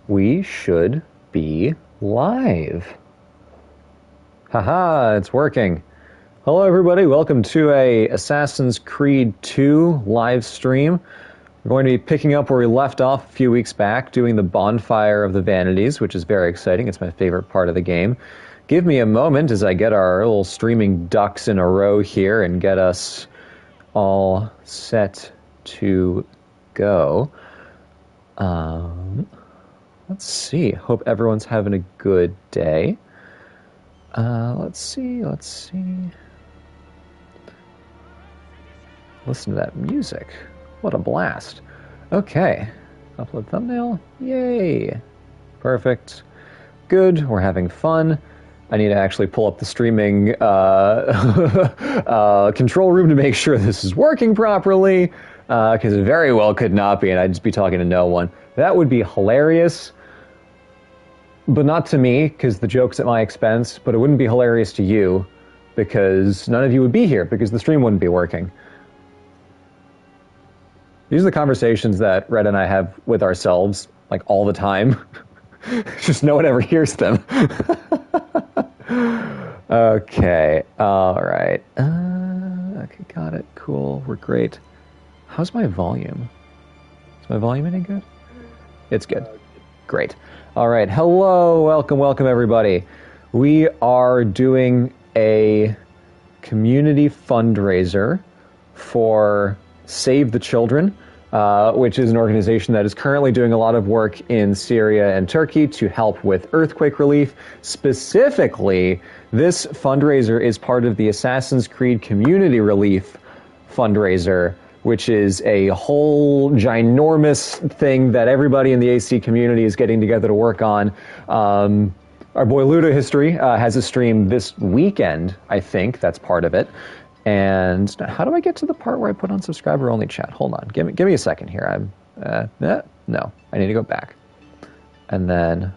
we should be live. Haha, it's working. Hello everybody, welcome to a Assassin's Creed 2 live stream. We're going to be picking up where we left off a few weeks back, doing the Bonfire of the Vanities, which is very exciting. It's my favorite part of the game. Give me a moment as I get our little streaming ducks in a row here and get us all set to go. Let's see. Hope everyone's having a good day. Let's see. Listen to that music. What a blast. Okay. Upload thumbnail. Yay. Perfect. Good. We're having fun. I need to actually pull up the streaming control room to make sure this is working properly, because it very well could not be, and I'd just be talking to no one. That would be hilarious, but not to me, because the joke's at my expense, but it wouldn't be hilarious to you, because none of you would be here, because the stream wouldn't be working. These are the conversations that Red and I have with ourselves, like, all the time. Just no one ever hears them. Okay, alright. Okay, got it. Cool, we're great. How's my volume? Is my volume any good? It's good. Great. Alright, hello, welcome everybody. We are doing a community fundraiser for Save the Children, which is an organization that is currently doing a lot of work in Syria and Turkey to help with earthquake relief. Specifically, this fundraiser is part of the Assassin's Creed Community Relief fundraiser, which is a whole ginormous thing that everybody in the AC community is getting together to work on. Our boy Ludo History has a stream this weekend, I think. That's part of it. And how do I get to the part where I put on subscriber-only chat? Hold on, give me a second here. No, I need to go back. And then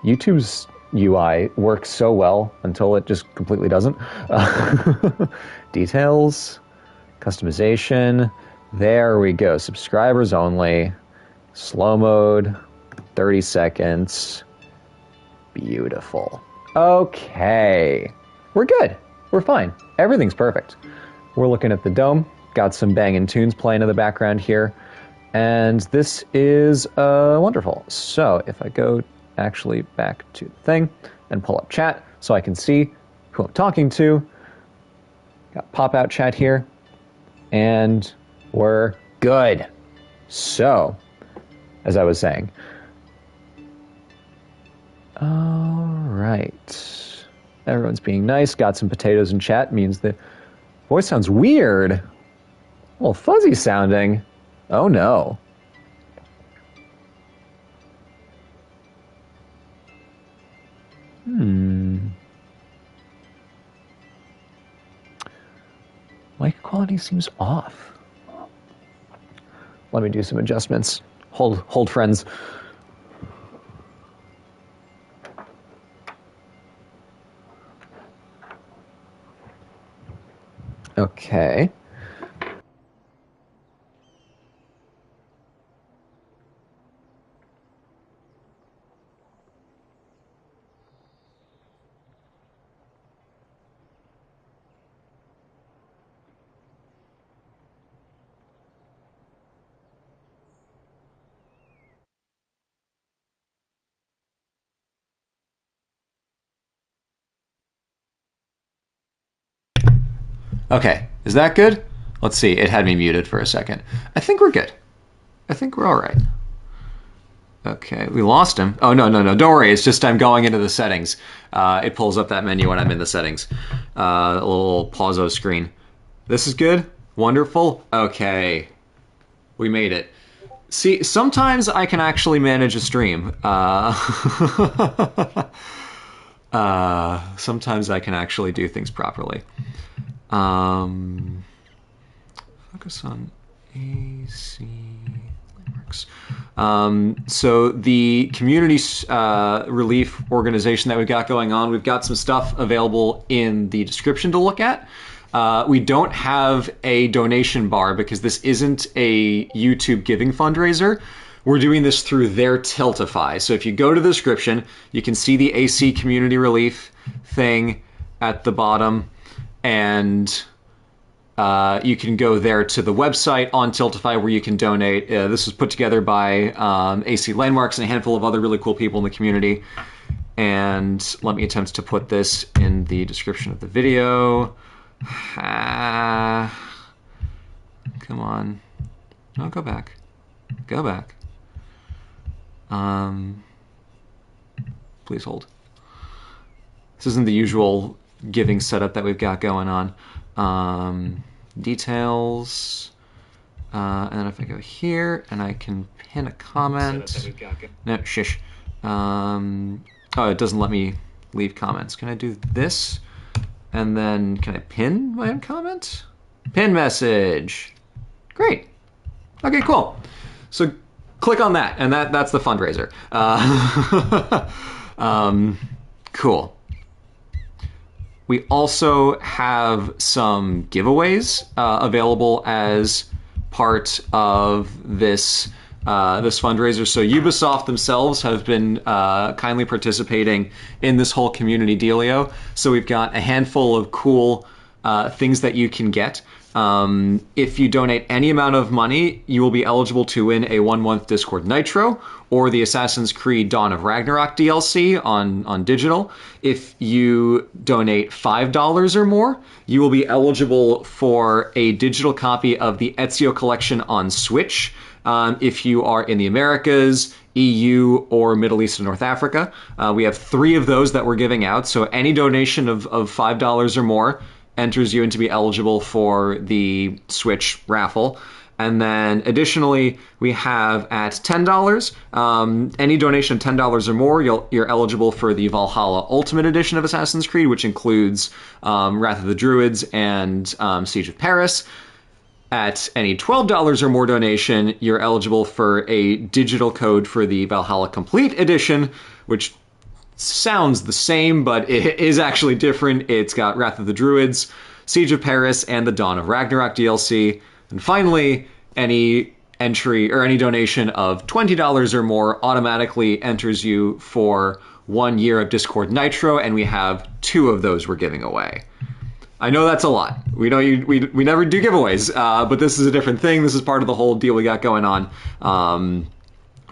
YouTube's UI works so well until it just completely doesn't. Details, customization. There we go. Subscribers only. Slow mode. 30 seconds. Beautiful. Okay, we're good. We're fine. Everything's perfect. We're looking at the dome. Got some banging tunes playing in the background here. And this is wonderful. So if I go actually back to the thing and pull up chat so I can see who I'm talking to. Got pop-out chat here. And we're good. So, as I was saying. All right. Everyone's being nice. Got some potatoes in chat. Means the voice sounds weird. A little fuzzy sounding. Oh no. Mic quality seems off. Let me do some adjustments. Hold friends. Okay. Okay, is that good? Let's see, it had me muted for a second. I think we're good. I think we're all right. Okay, we lost him. Oh, no, don't worry, it's just I'm going into the settings. It pulls up that menu when I'm in the settings. A little pause screen. This is good? Wonderful? Okay. We made it. See, sometimes I can actually manage a stream. Sometimes I can actually do things properly. Focus on AC works. So the community relief organization that we've got going on, we've got some stuff available in the description to look at. We don't have a donation bar because this isn't a YouTube giving fundraiser. we're doing this through their Tiltify. So if you go to the description, you can see the AC community relief thing at the bottom, and you can go there to the website on Tiltify where you can donate. This was put together by AC Landmarks and a handful of other really cool people in the community. And let me attempt to put this in the description of the video. Come on. No, go back. Go back. Please hold. This isn't the usual giving setup that we've got going on. Details. And then if I go here and I can pin a comment. No, shish. Oh, it doesn't let me leave comments. Can I do this? And then can I pin my own comment? Pin message. Great. Okay, cool. So click on that, and that's the fundraiser. Cool. We also have some giveaways available as part of this this fundraiser. So Ubisoft themselves have been kindly participating in this whole community dealio. So we've got a handful of cool things that you can get. If you donate any amount of money, you will be eligible to win a 1-month Discord Nitro or the Assassin's Creed Dawn of Ragnarok DLC on digital. If you donate $5 or more, you will be eligible for a digital copy of the Ezio collection on Switch. If you are in the Americas, EU, or Middle East and North Africa. We have 3 of those that we're giving out, so any donation of $5 or more enters you into be eligible for the Switch raffle. And then additionally, we have at $10, any donation of $10 or more, you're eligible for the Valhalla Ultimate Edition of Assassin's Creed, which includes Wrath of the Druids and Siege of Paris. At any $12 or more donation, you're eligible for a digital code for the Valhalla Complete Edition, which sounds the same, but it is actually different. It's got Wrath of the Druids, Siege of Paris, and the Dawn of Ragnarok DLC. And finally, any entry or any donation of $20 or more automatically enters you for 1 year of Discord Nitro, and we have 2 of those we're giving away. I know that's a lot. We know we never do giveaways, but this is a different thing. This is part of the whole deal we got going on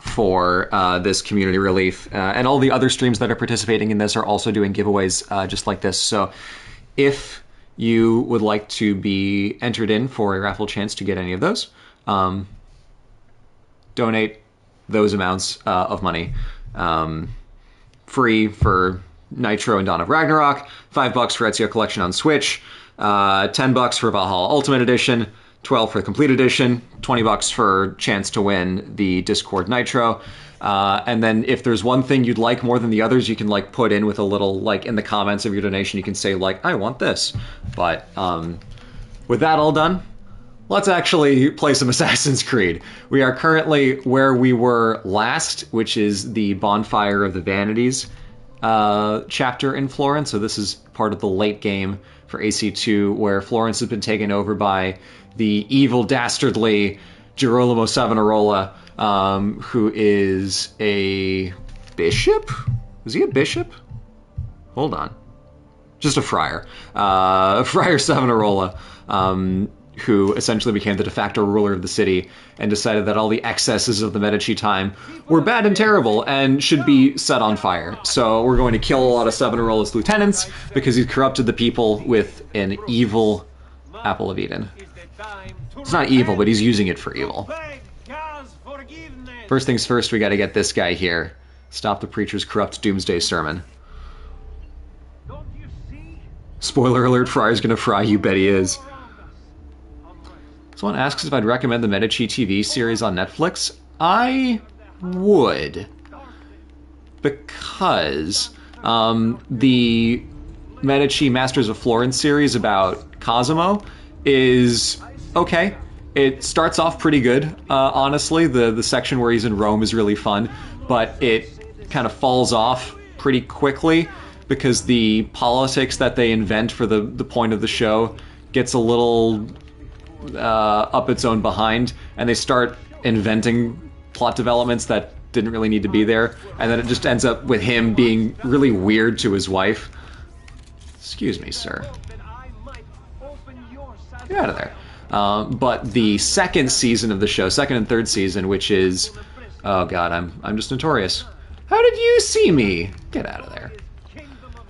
for this community relief. And all the other streams that are participating in this are also doing giveaways just like this. So if you would like to be entered in for a raffle chance to get any of those, donate those amounts of money free for Nitro and Dawn of Ragnarok, $5 for Ezio Collection on Switch, $10 for Valhalla Ultimate Edition, $12 for the Complete Edition, $20 for chance to win the Discord Nitro. And then if there's one thing you'd like more than the others, you can like put in with a little, like in the comments of your donation, you can say like, I want this. But with that all done, let's actually play some Assassin's Creed. We are currently where we were last, which is the Bonfire of the Vanities chapter in Florence. So this is part of the late game for AC2, where Florence has been taken over by the evil, dastardly Girolamo Savonarola, who is a bishop? Is he a bishop? Hold on. Just a friar. Friar Savonarola, who essentially became the de facto ruler of the city and decided that all the excesses of the Medici time were bad and terrible and should be set on fire. So we're going to kill a lot of Savonarola's lieutenants because he's corrupted the people with an evil apple of Eden. It's not evil, but he's using it for evil. First things first, we got to get this guy here. Stop the preacher's corrupt doomsday sermon. Spoiler alert, Friar's gonna fry, you bet he is. Someone asks if I'd recommend the Medici TV series on Netflix. I would. Because the Medici Masters of Florence series about Cosimo is okay. It starts off pretty good, honestly. The section where he's in Rome is really fun, but it kind of falls off pretty quickly because the politics that they invent for the point of the show gets a little up its own behind, and they start inventing plot developments that didn't really need to be there, and then it just ends up with him being really weird to his wife. Excuse me, sir. Get out of there. But the second season of the show, second and third season, which is, oh god, I'm just notorious. How did you see me? Get out of there.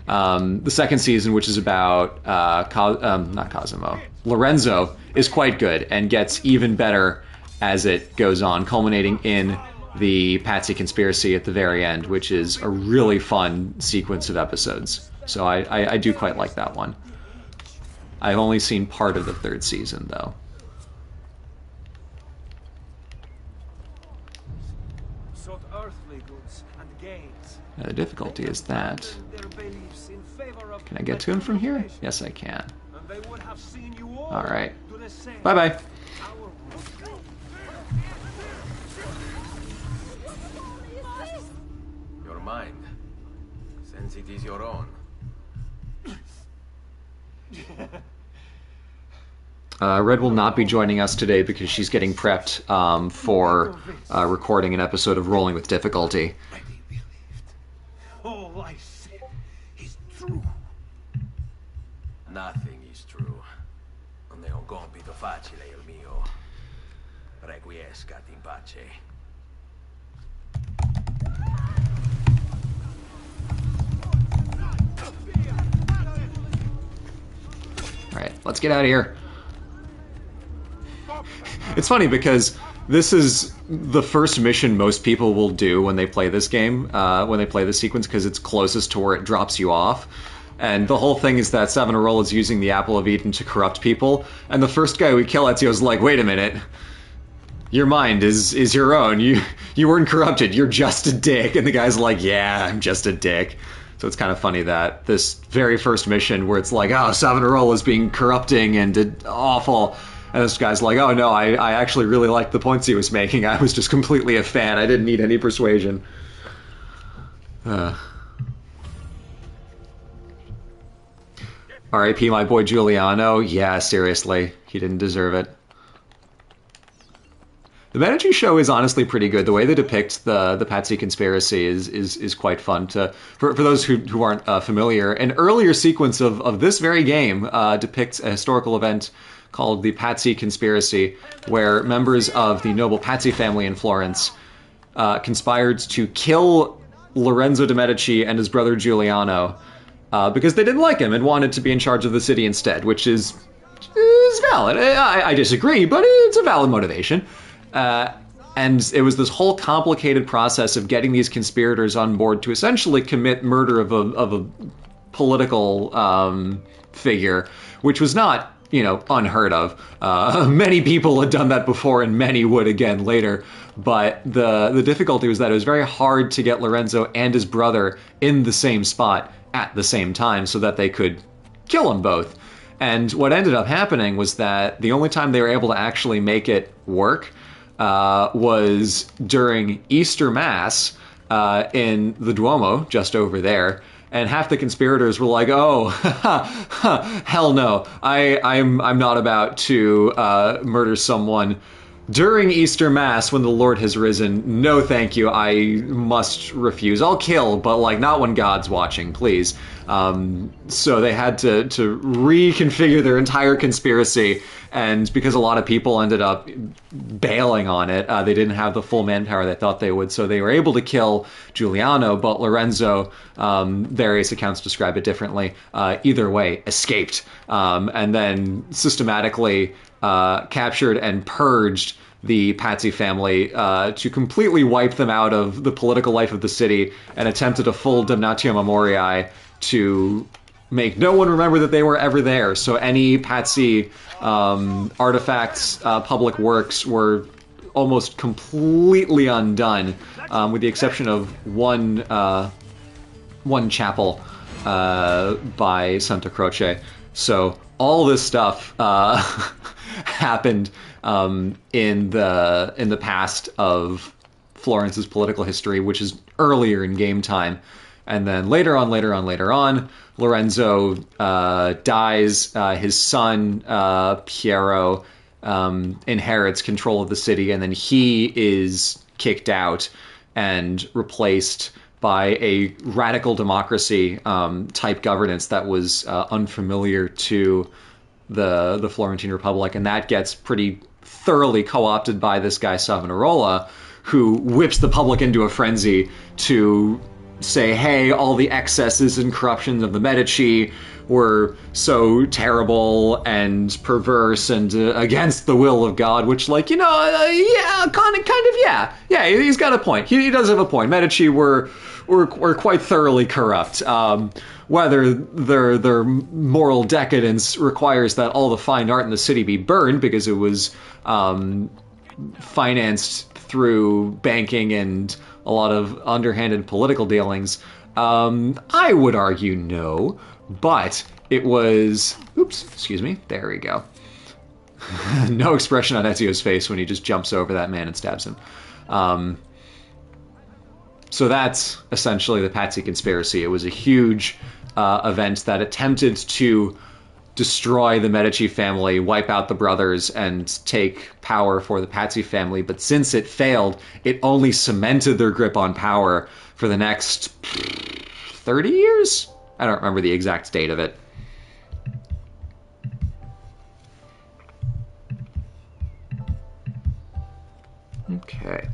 The second season, which is about not Cosimo, Lorenzo, is quite good and gets even better as it goes on, culminating in the Pazzi conspiracy at the very end, which is a really fun sequence of episodes. So I do quite like that one. I've only seen part of the third season, though. Now, the difficulty is that... Can I get to him from here? Yes, I can. Alright. Bye-bye. Your mind, since it is your own. Red will not be joining us today because she's getting prepped for recording an episode of Rolling with Difficulty. All I said is true. Nothing is true. Non è un compito facile il mio. Requiescat in pace. Alright, let's get out of here. It's funny because this is the first mission most people will do when they play this game, when they play this sequence, because it's closest to where it drops you off. And the whole thing is that Savonarola is using the Apple of Eden to corrupt people, and the first guy we kill, Ezio's like, wait a minute. Your mind is your own. You weren't corrupted. You're just a dick. And the guy's like, yeah, I'm just a dick. So it's kind of funny that this very first mission where it's like, oh, Savonarola's being corrupting and awful. And this guy's like, oh no, I actually really liked the points he was making. I was just completely a fan. I didn't need any persuasion. R.I.P. my boy Giuliano. Yeah, seriously. He didn't deserve it. The Medici show is honestly pretty good. The way they depict the Pazzi conspiracy is quite fun. For those who aren't familiar, an earlier sequence of this very game depicts a historical event called the Pazzi conspiracy, where members of the noble Pazzi family in Florence conspired to kill Lorenzo de' Medici and his brother Giuliano because they didn't like him and wanted to be in charge of the city instead, which is valid. I disagree, but it's a valid motivation. And it was this whole complicated process of getting these conspirators on board to essentially commit murder of a political figure, which was not, unheard of. Many people had done that before, and many would again later. But the difficulty was that it was very hard to get Lorenzo and his brother in the same spot at the same time so that they could kill them both. And what ended up happening was that the only time they were able to actually make it work was during Easter Mass in the Duomo, just over there. And half the conspirators were like, "Oh, hell no! I'm not about to murder someone during Easter Mass when the Lord has risen. No, thank you. I must refuse. I'll kill, but not when God's watching, please." So they had to reconfigure their entire conspiracy, and because a lot of people ended up bailing on it, they didn't have the full manpower they thought they would, so they were able to kill Giuliano, but Lorenzo, various accounts describe it differently, either way, escaped, and then systematically captured and purged the Pazzi family to completely wipe them out of the political life of the city and attempted a full damnatio memoriae to make no one remember that they were ever there. So any Pazzi artifacts, public works were almost completely undone, with the exception of one chapel by Santa Croce. So all this stuff happened in the past of Florence's political history, which is earlier in game time. And then later on, Lorenzo dies. His son, Piero, inherits control of the city, and then he is kicked out and replaced by a radical democracy type governance that was unfamiliar to the Florentine Republic, and that gets pretty thoroughly co-opted by this guy Savonarola, who whips the public into a frenzy to say, hey, all the excesses and corruption of the Medici were so terrible and perverse and against the will of God, which, like, yeah, kind of, yeah, he's got a point. He does have a point. Medici were quite thoroughly corrupt. Whether their moral decadence requires that all the fine art in the city be burned because it was financed through banking and a lot of underhanded political dealings, I would argue no, but it was... Oops, excuse me. There we go. No expression on Ezio's face when he just jumps over that man and stabs him. So that's essentially the Pazzi conspiracy. It was a huge event that attempted to destroy the Medici family, wipe out the brothers, and take power for the Pazzi family. But since it failed, it only cemented their grip on power for the next 30 years? I don't remember the exact date of it. Okay.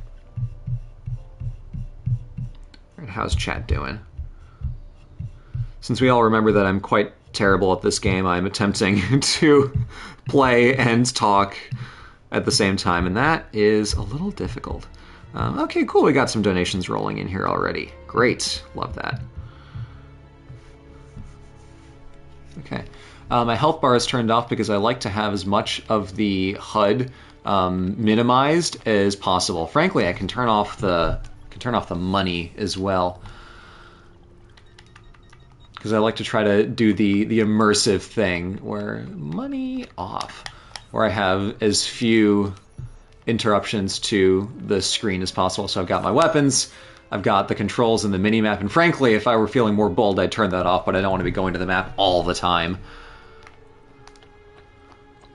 All right, how's chat doing? Since we all remember that I'm quite terrible at this game, I'm attempting to play and talk at the same time, and that is a little difficult. Okay, cool, we got some donations rolling in here already. Great, love that. Okay, my health bar is turned off because I like to have as much of the HUD minimized as possible. Frankly, I can turn off the money as well, because I like to try to do the immersive thing where money off, where I have as few interruptions to the screen as possible. So I've got my weapons, I've got the controls and the mini-map, and frankly, if I were feeling more bold, I'd turn that off, but I don't want to be going to the map all the time.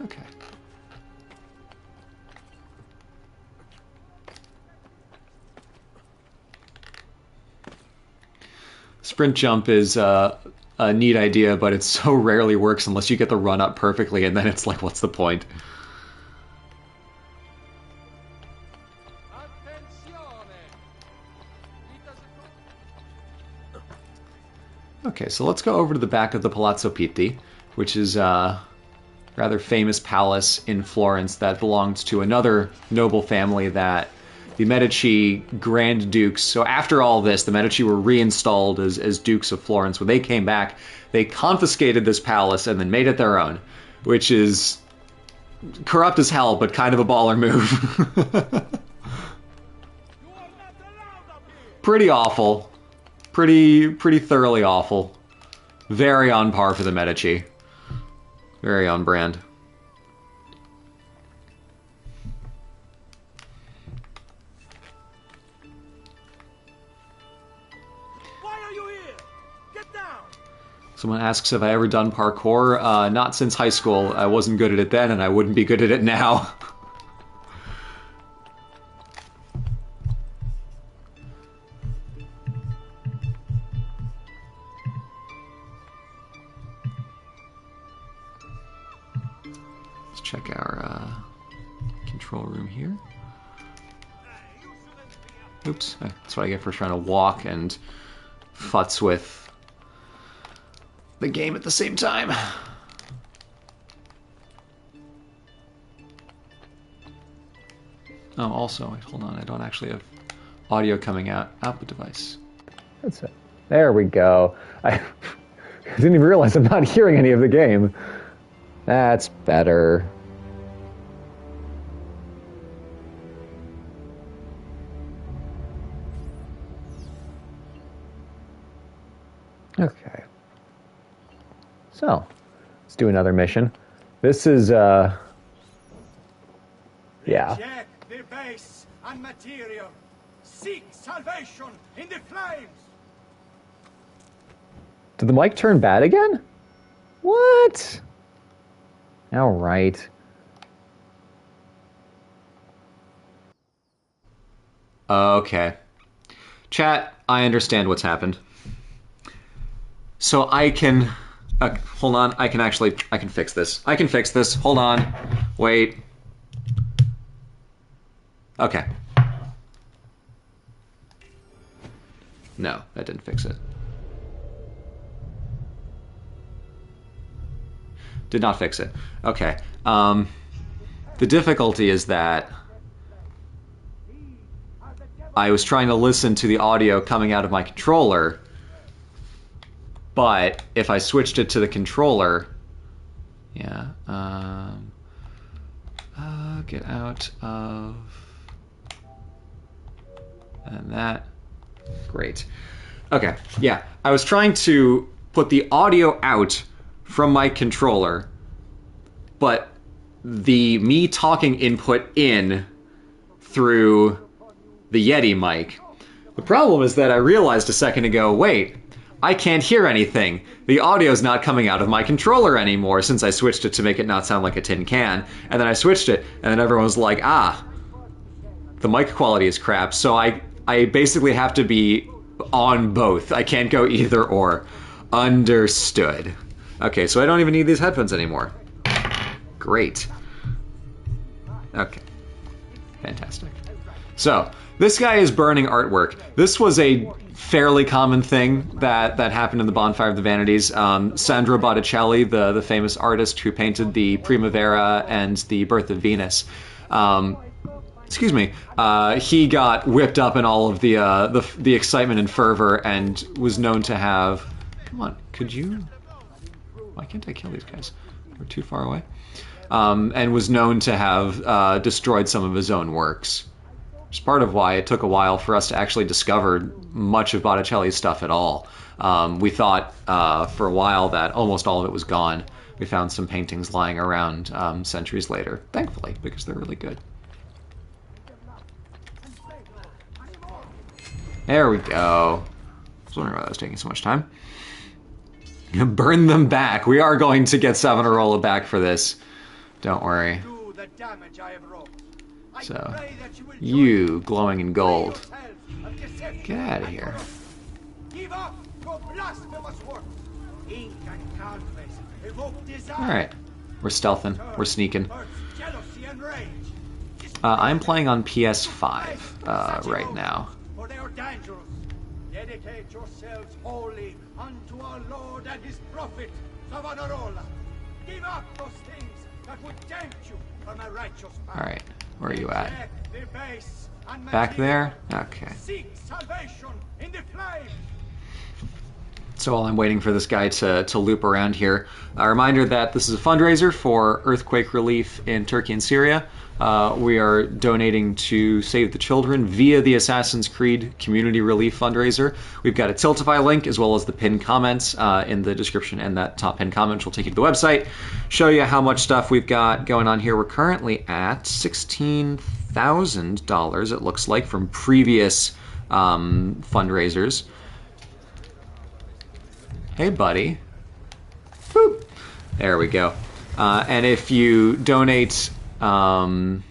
Okay. Sprint jump is a neat idea, but it so rarely works unless you get the run up perfectly, and then it's like, what's the point? Okay, so let's go over to the back of the Palazzo Pitti, which is a rather famous palace in Florence that belonged to another noble family that the Medici Grand Dukes... So after all this, the Medici were reinstalled as Dukes of Florence. When they came back, they confiscated this palace and then made it their own, which is corrupt as hell, but kind of a baller move. Pretty awful. Pretty thoroughly awful. Very on par for the Medici. Very on brand. Someone asks if I ever done parkour. Not since high school. I wasn't good at it then, and I wouldn't be good at it now. Let's check our control room here. Oops, that's what I get for trying to walk and futz with the game at the same time. Oh, also, wait, hold on, I don't actually have audio coming out. Output device. That's it. There we go. I didn't even realize I'm not hearing any of the game. That's better. Okay. So, let's do another mission. This is, yeah. Reject the base and material. Seek salvation in the flames. Did the mic turn bad again? What? All right. Okay. Chat, I understand what's happened. So I can... hold on, I can fix this. I can fix this. Hold on. Wait. Okay. No, that didn't fix it. Did not fix it. Okay. The difficulty is that I was trying to listen to the audio coming out of my controller, but if I switched it to the controller, yeah, get out of, and that, great. Okay, yeah, I was trying to put the audio out from my controller, but the me talking input in through the Yeti mic. The problem is that I realized a second ago, wait, I can't hear anything. The audio's not coming out of my controller anymore since I switched it to make it not sound like a tin can. And then I switched it, and then everyone was like, the mic quality is crap, so I basically have to be on both. I can't go either or. Understood. Okay, so I don't even need these headphones anymore. Great. Okay. Fantastic. So, this guy is burning artwork. This was a fairly common thing that happened in the Bonfire of the Vanities. Sandro Botticelli, the famous artist who painted the Primavera and the Birth of Venus, excuse me, he got whipped up in all of the excitement and fervor and was known to have... Come on, could you... Why can't I kill these guys? They're too far away. And was known to have destroyed some of his own works. Which is part of why it took a while for us to actually discover much of Botticelli's stuff at all. We thought for a while that almost all of it was gone. We found some paintings lying around centuries later, thankfully, because they're really good. There we go. I was wondering why that was taking so much time. Burn them back. We are going to get Savonarola back for this. Don't worry. So, you glowing in gold. Get out of here. Alright. We're stealthing. We're sneaking. I'm playing on PS5 right now. Dedicate yourselves wholly unto our Lord and his prophet, Savonarola. Give up those things that would tempt you from a righteous path. Alright, where are you at? Back there? Okay. Seek salvation in the flame. So while I'm waiting for this guy to loop around here, a reminder that this is a fundraiser for earthquake relief in Turkey and Syria. We are donating to Save the Children via the Assassin's Creed Community Relief Fundraiser. We've got a Tiltify link as well as the pinned comments in the description, and that top pinned comment will take you to the website, show you how much stuff we've got going on here. We're currently at $16,000, it looks like, from previous fundraisers. Hey, buddy. Boop. There we go. And if you donate any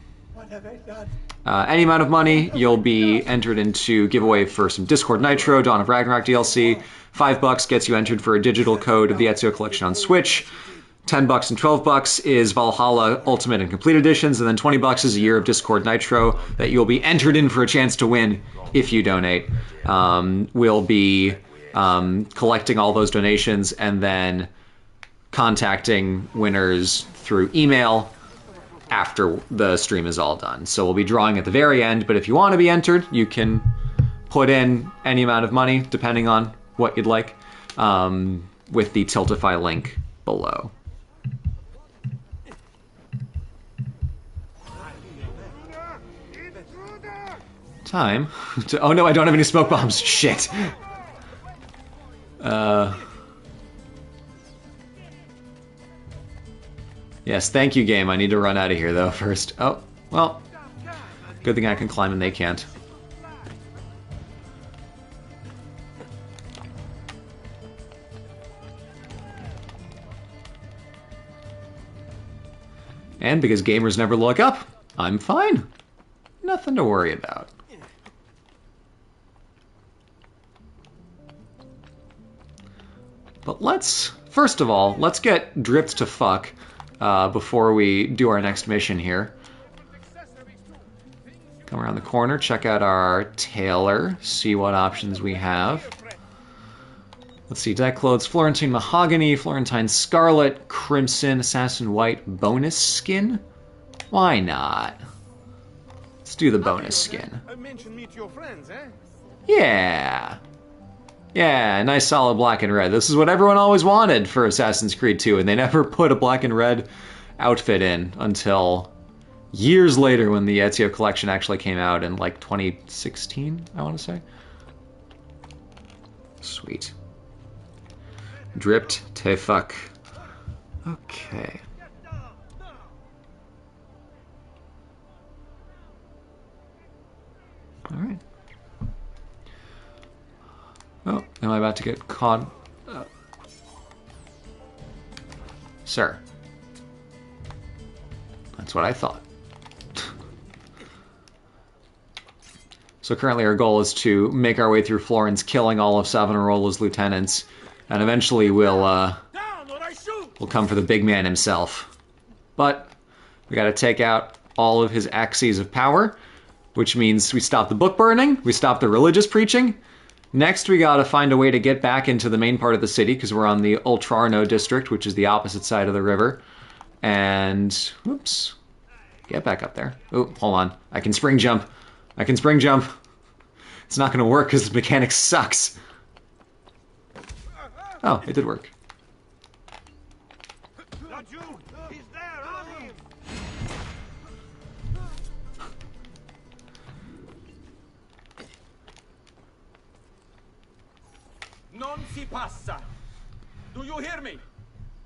amount of money, you'll be entered into giveaway for some Discord Nitro, Dawn of Ragnarok DLC. $5 gets you entered for a digital code of the Ezio Collection on Switch. $10 and $12 is Valhalla Ultimate and Complete Editions, and then $20 is a year of Discord Nitro that you'll be entered in for a chance to win if you donate. We'll be collecting all those donations and then contacting winners through email after the stream is all done. So we'll be drawing at the very end, but if you want to be entered, you can put in any amount of money, depending on what you'd like, with the Tiltify link below. Time to... Oh no, I don't have any smoke bombs. Shit. Yes, thank you, game. I need to run out of here, though, first. Oh, well. Good thing I can climb and they can't. And because gamers never look up, I'm fine. Nothing to worry about. But let's, first of all, let's get dripped to fuck before we do our next mission here. Come around the corner, check out our tailor, see what options we have. Let's see, deck clothes, Florentine Mahogany, Florentine Scarlet, Crimson, Assassin White, bonus skin? Why not? Let's do the bonus skin. Meet your friends, eh? Yeah. Yeah, nice solid black and red. This is what everyone always wanted for Assassin's Creed 2, and they never put a black and red outfit in until years later when the Ezio collection actually came out in like 2016, I want to say. Sweet. Dripped te fuck. Okay. Alright. Oh, am I about to get caught? Sir. That's what I thought. So currently our goal is to make our way through Florence, killing all of Savonarola's lieutenants, and eventually we'll come for the big man himself. But we gotta take out all of his axes of power, which means we stop the book burning, we stop the religious preaching. Next, we gotta find a way to get back into the main part of the city, because we're on the Oltrarno district, which is the opposite side of the river. And, whoops, get back up there. Oh, hold on, I can spring jump. I can spring jump. It's not gonna work because the mechanic sucks. Oh, it did work. Non si passa. Do you hear me?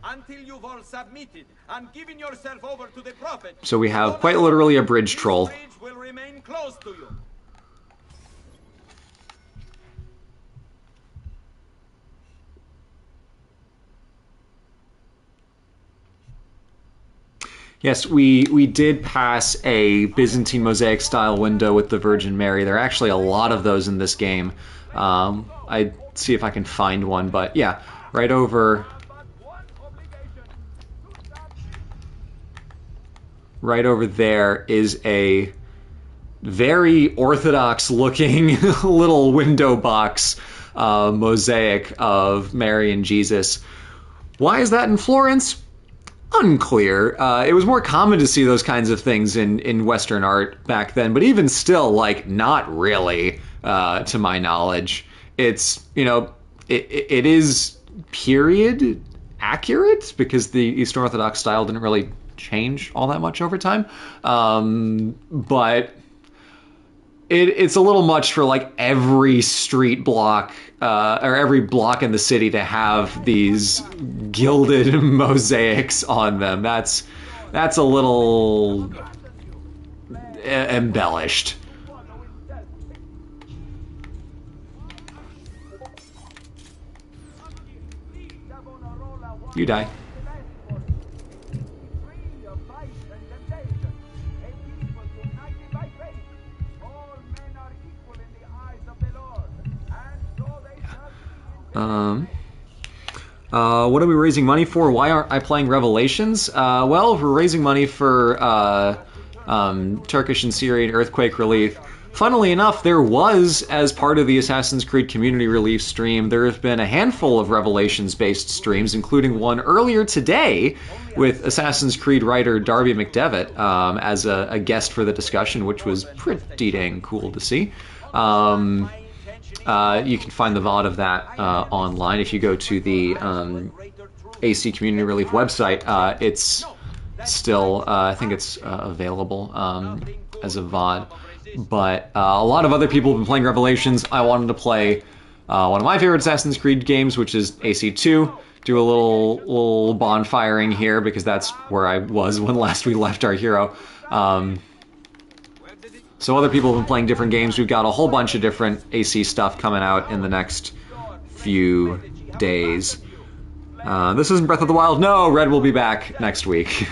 Until you've all submitted and given yourself over to the prophet. So we have quite literally a bridge troll. This bridge will remain closed to you. Yes, we did pass a Byzantine mosaic style window with the Virgin Mary. There are actually a lot of those in this game. I'd see if I can find one, but yeah, right over there is a very orthodox looking little window box mosaic of Mary and Jesus. Why is that in Florence? Unclear. It was more common to see those kinds of things in Western art back then, but even still, like, not really, to my knowledge. It's, you know, it is period accurate because the Eastern Orthodox style didn't really change all that much over time. But it's a little much for like every street block or every block in the city to have these gilded mosaics on them. That's a little embellished. You die. What are we raising money for? Why aren't I playing Revelations? Well, we're raising money for Turkish and Syrian earthquake relief. Funnily enough, there was, as part of the Assassin's Creed community relief stream, there have been a handful of Revelations-based streams, including one earlier today with Assassin's Creed writer Darby McDevitt as a guest for the discussion, which was pretty dang cool to see. You can find the VOD of that online. If you go to the AC Community Relief website, it's still, I think it's available as a VOD. But a lot of other people have been playing Revelations. I wanted to play one of my favorite Assassin's Creed games, which is AC2. Do a little bonfiring here, because that's where I was when last we left our hero. So other people have been playing different games. We've got a whole bunch of different AC stuff coming out in the next few days. This isn't Breath of the Wild. No, Red will be back next week.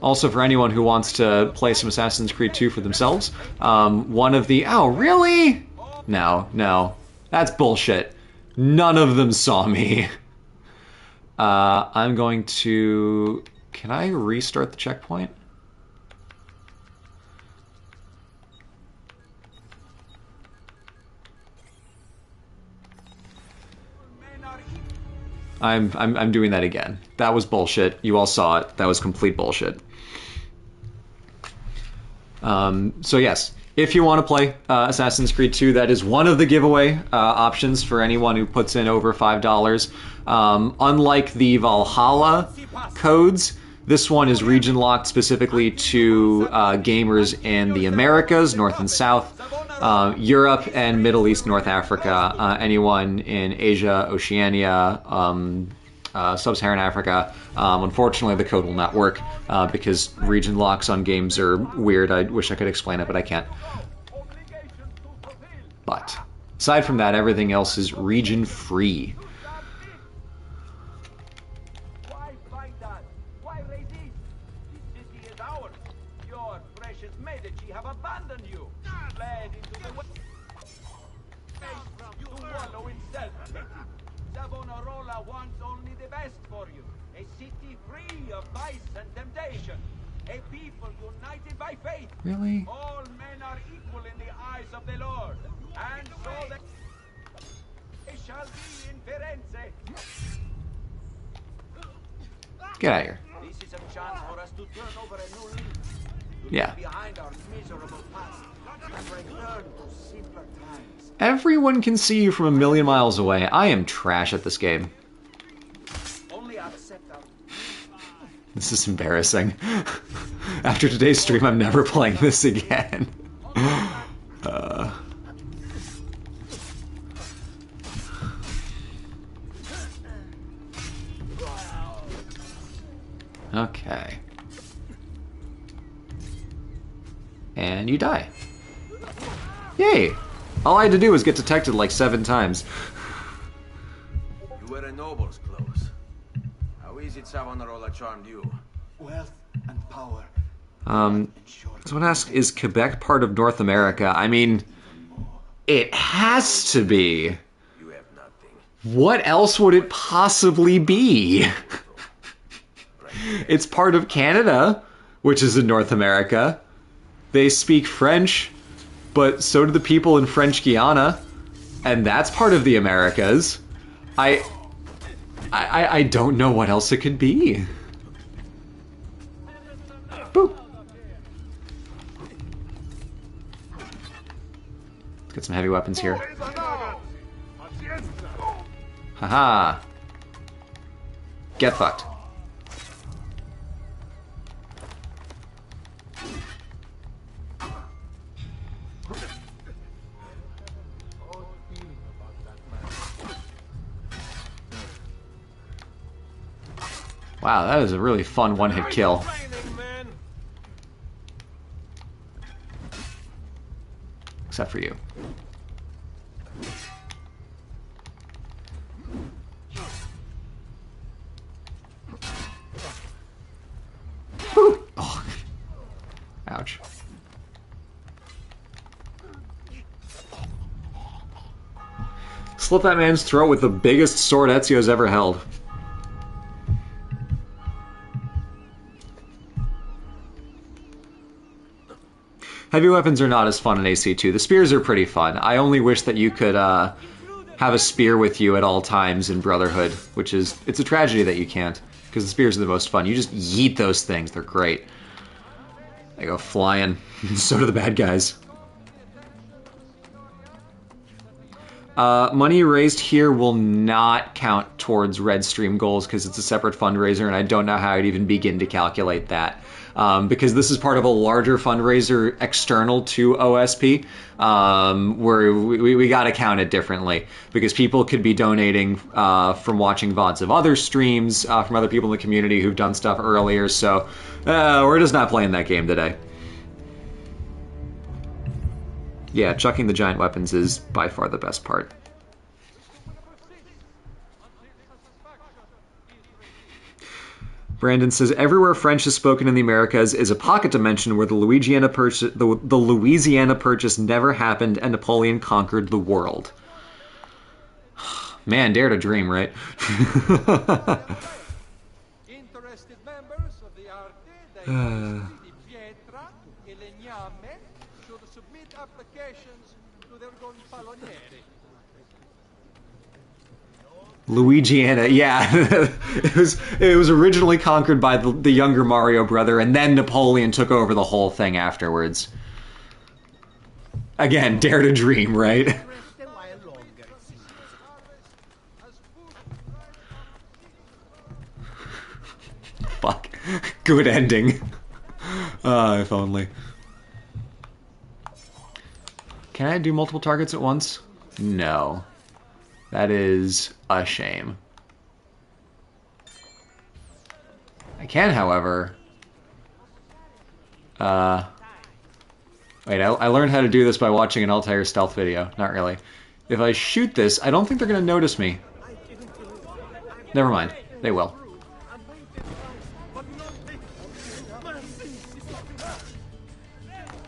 Also, for anyone who wants to play some Assassin's Creed 2 for themselves, one of the... Oh, really? No. That's bullshit. None of them saw me. I'm going to... Can I restart the checkpoint? I'm doing that again. That was bullshit. You all saw it. That was complete bullshit. So yes, if you want to play Assassin's Creed 2, that is one of the giveaway options for anyone who puts in over $5. Unlike the Valhalla codes, this one is region locked specifically to gamers in the Americas, North and South, Europe and Middle East, North Africa, anyone in Asia, Oceania, Sub-Saharan Africa. Unfortunately, the code will not work because region locks on games are weird. I wish I could explain it, but I can't. But aside from that, everything else is region free. Why fight us? Why resist? This city is ours. Your precious Medici have abandoned you. Fled into the west. To wallow in self-pity. Savonarola wants only the best for you. A city free of vice and temptation. A people united by faith. Really? All men are equal in the eyes of the Lord. And so they shall be in Firenze. Get out of here. This is a chance for us to turn over a new leaf. To Yeah. leave behind our miserable past and return to simpler times. Everyone can see you from a million miles away. I am trash at this game. Only accept our This is embarrassing. After today's stream, I'm never playing this again. Okay. And you die. Yay! All I had to do was get detected like 7 times. You wear a noble's clothes. How is it Savonarola charmed you? wealth and power. Someone asked, is Quebec part of North America? I mean, it has to be. You have nothing. What else would it possibly be? It's part of Canada, which is in North America. They speak French, but so do the people in French Guiana, and that's part of the Americas. I don't know what else it could be. Boop. Let's get some heavy weapons here. Haha. Get fucked. Wow, that is a really fun one-hit kill. Except for you. Whew. Oh. Ouch. Slit that man's throat with the biggest sword Ezio's ever held. Heavy weapons are not as fun in AC2. The spears are pretty fun. I only wish that you could have a spear with you at all times in Brotherhood, which is, it's a tragedy that you can't, because the spears are the most fun. You just yeet those things, they're great. They go flying. So do the bad guys. Money raised here will not count towards Red Stream goals because it's a separate fundraiser, and I don't know how I'd even begin to calculate that. Because this is part of a larger fundraiser external to OSP, where we got to count it differently, because people could be donating from watching VODs of other streams, from other people in the community who've done stuff earlier, so we're just not playing that game today. Yeah, chucking the giant weapons is by far the best part. Brandon says, everywhere French is spoken in the Americas is a pocket dimension where the Louisiana Purchase never happened and Napoleon conquered the world. Man, dare to dream, right? Interested members of the arte dei maestri di pietra e legname should submit applications to their gonfalonieri. Luigiana, yeah. it was originally conquered by the younger Mario brother, and then Napoleon took over the whole thing afterwards. Again, dare to dream, right? Fuck. Good ending. If only. Can I do multiple targets at once? No. That is a shame. I can, however... Wait, I learned how to do this by watching an Altair stealth video. Not really. If I shoot this, I don't think they're going to notice me. Never mind. They will.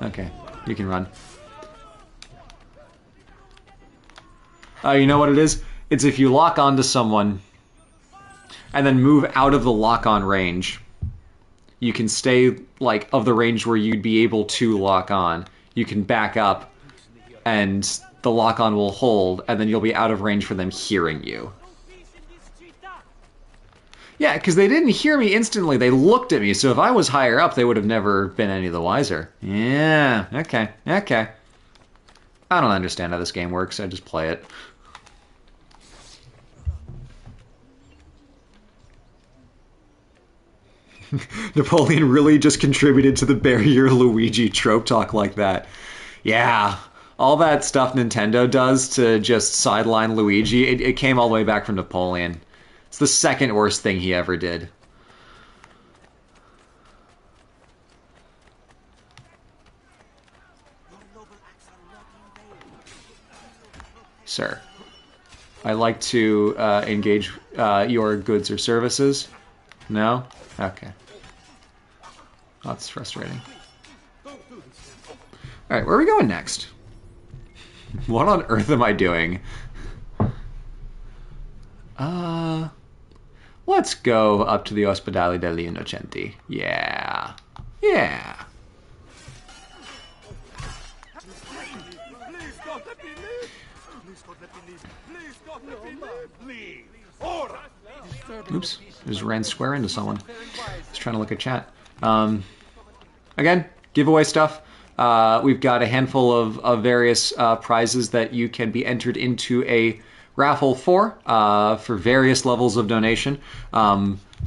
Okay, you can run. You know what it is? It's if you lock onto someone and then move out of the lock-on range, you can stay, like, of the range where you'd be able to lock on. You can back up and the lock-on will hold, and then you'll be out of range for them hearing you. Yeah, because they didn't hear me instantly. They looked at me, so if I was higher up, they would have never been any the wiser. Yeah, okay. I don't understand how this game works. I just play it. Napoleon really just contributed to the barrier Luigi trope talk like that. Yeah, all that stuff Nintendo does to just sideline Luigi, it came all the way back from Napoleon. It's the second worst thing he ever did. Sir, I'd like to engage your goods or services. No? Okay. That's frustrating. Alright, where are we going next? What on earth am I doing? Let's go up to the Ospedale degli Innocenti. Yeah. Yeah. Oops, just ran square into someone. Just trying to look at chat. Again, giveaway stuff. We've got a handful of various prizes that you can be entered into a raffle for various levels of donation.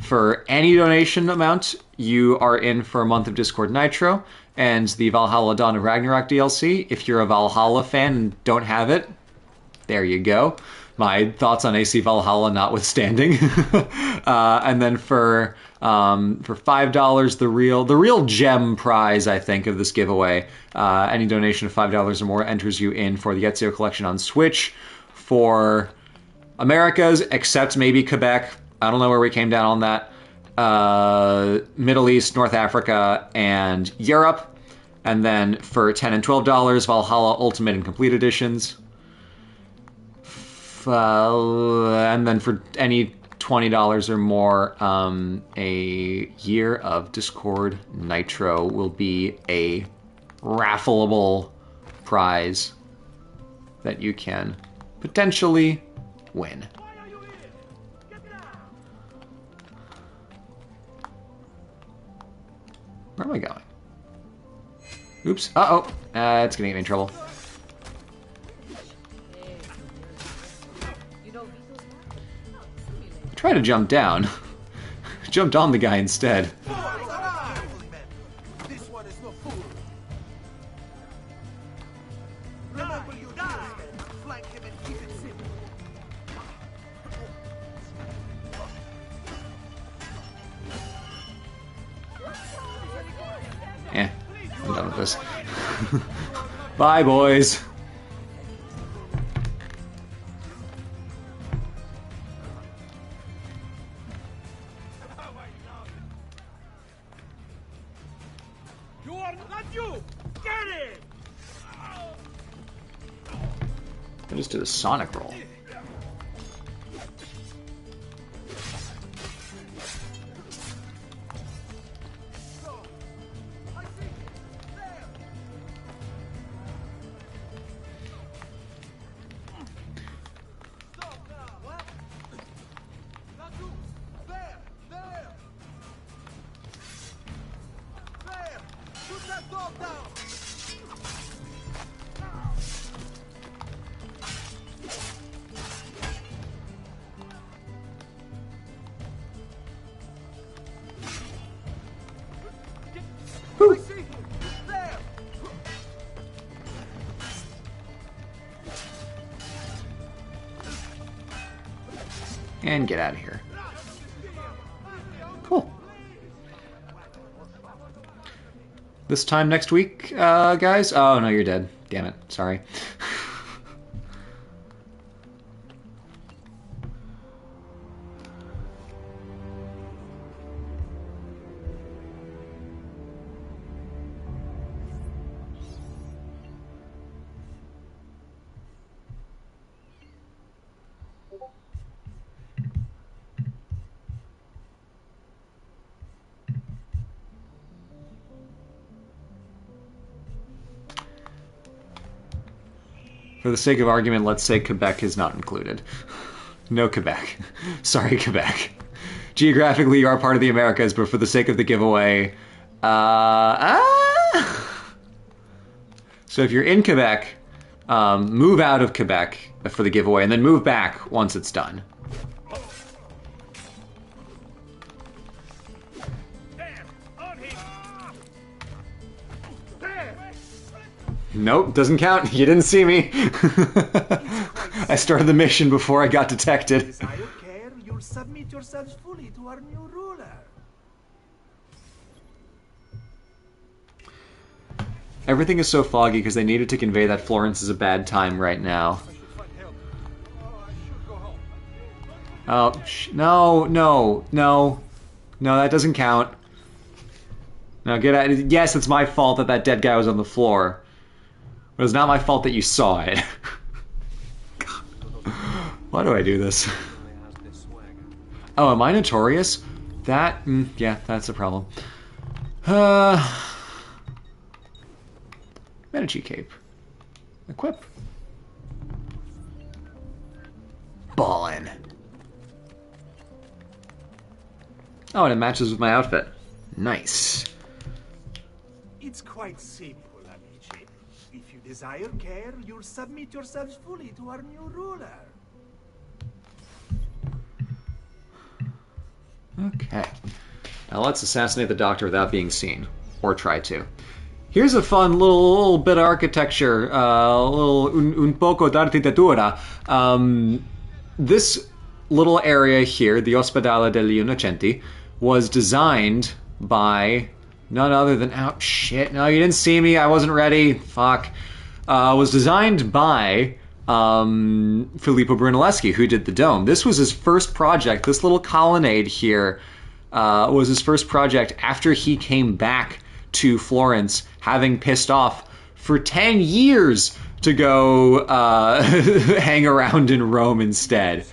For any donation amount, you are in for a month of Discord Nitro and the Valhalla Dawn of Ragnarok DLC. If you're a Valhalla fan and don't have it, there you go. My thoughts on AC Valhalla notwithstanding. And then for $5, the real gem prize, I think, of this giveaway, any donation of $5 or more enters you in for the Ezio Collection on Switch for Americas, except maybe Quebec. I don't know where we came down on that. Middle East, North Africa, and Europe. And then for $10 and $12, Valhalla Ultimate and Complete Editions. And then for any $20 or more, a year of Discord Nitro will be a raffleable prize that you can potentially win. Where am I going? Oops. Uh-oh. It's gonna get me in trouble. Try to jump down. Jumped on the guy instead. I'm done with this. Bye, boys. I just did a Sonic roll. And get out of here. Cool. This time next week, guys? Oh, no, you're dead. Damn it. Sorry. For the sake of argument, let's say Quebec is not included. No Quebec. Sorry, Quebec. Geographically, you are part of the Americas, but for the sake of the giveaway... So if you're in Quebec, move out of Quebec for the giveaway, and then move back once it's done. Nope, doesn't count. You didn't see me. I started the mission before I got detected. Desire care, you'll submit yourselves fully to our new ruler. Everything is so foggy because they needed to convey that Florence is a bad time right now. Oh, no, no, no. No, that doesn't count. No, get out. Yes, it's my fault that that dead guy was on the floor. But it's not my fault that you saw it. Why do I do this? Oh, am I notorious? That, yeah, that's a problem. Medici cape. Equip. Ballin'. Oh, and it matches with my outfit. Nice. It's quite simple, amici. If you desire care, you'll submit yourselves fully to our new ruler. Okay. Now let's assassinate the doctor without being seen. Or try to. Here's a fun little bit of architecture. Little un poco d'architettura. This little area here, the Ospedale degli Innocenti, was designed by none other than... Oh, shit. No, you didn't see me. I wasn't ready. Fuck. Was designed by Filippo Brunelleschi, who did the dome. This was his first project. This little colonnade here was his first project after he came back to Florence, having pissed off for 10 years to go hang around in Rome instead.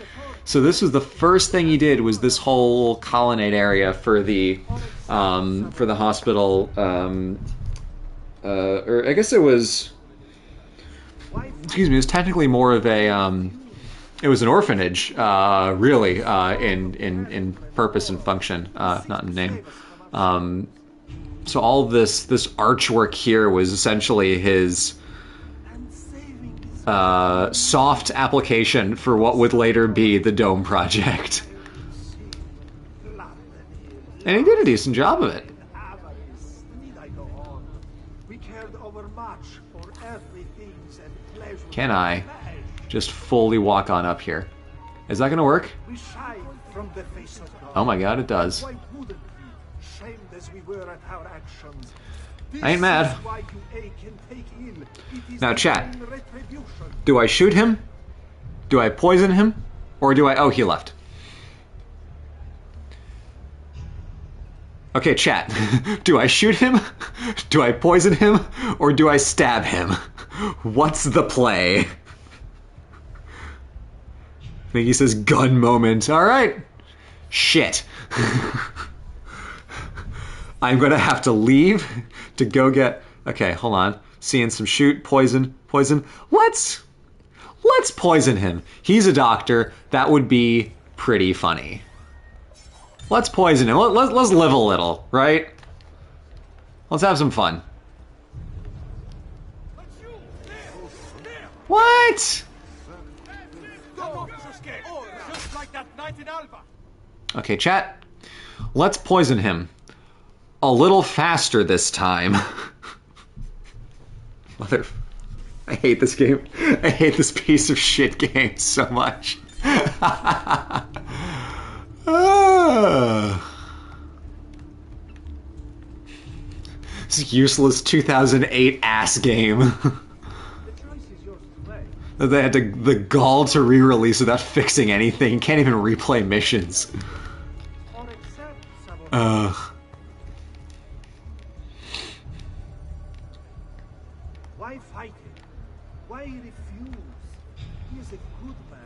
So this was the first thing he did, was this whole colonnade area for the hospital. Or I guess it was... Excuse me, it was technically more of a... it was an orphanage, really, in purpose and function, not in name. So all of this archwork here was essentially his soft application for what would later be the Dome project. And he did a decent job of it. Can I just fully walk on up here? Is that gonna work? Oh my god, it does. I ain't mad. Now chat, do I shoot him? Do I poison him? Or do I... Oh, he left. Okay, chat. Do I shoot him? Do I poison him? Or do I stab him? What's the play? I think he says gun moment. Alright. Shit. I'm gonna have to leave to go get... Okay, hold on. Seeing some shoot, poison. Let's poison him. He's a doctor. That would be pretty funny. Let's poison him. Let's live a little, right? Let's have some fun. it! Just like that night in Alba. Okay, chat. Let's poison him. A little faster this time. Mother... I hate this game. I hate this piece of shit game so much. This useless 2008 ass game. That they had the gall to re-release without fixing anything. You can't even replay missions. Why fight him? Why refuse? He is a good man,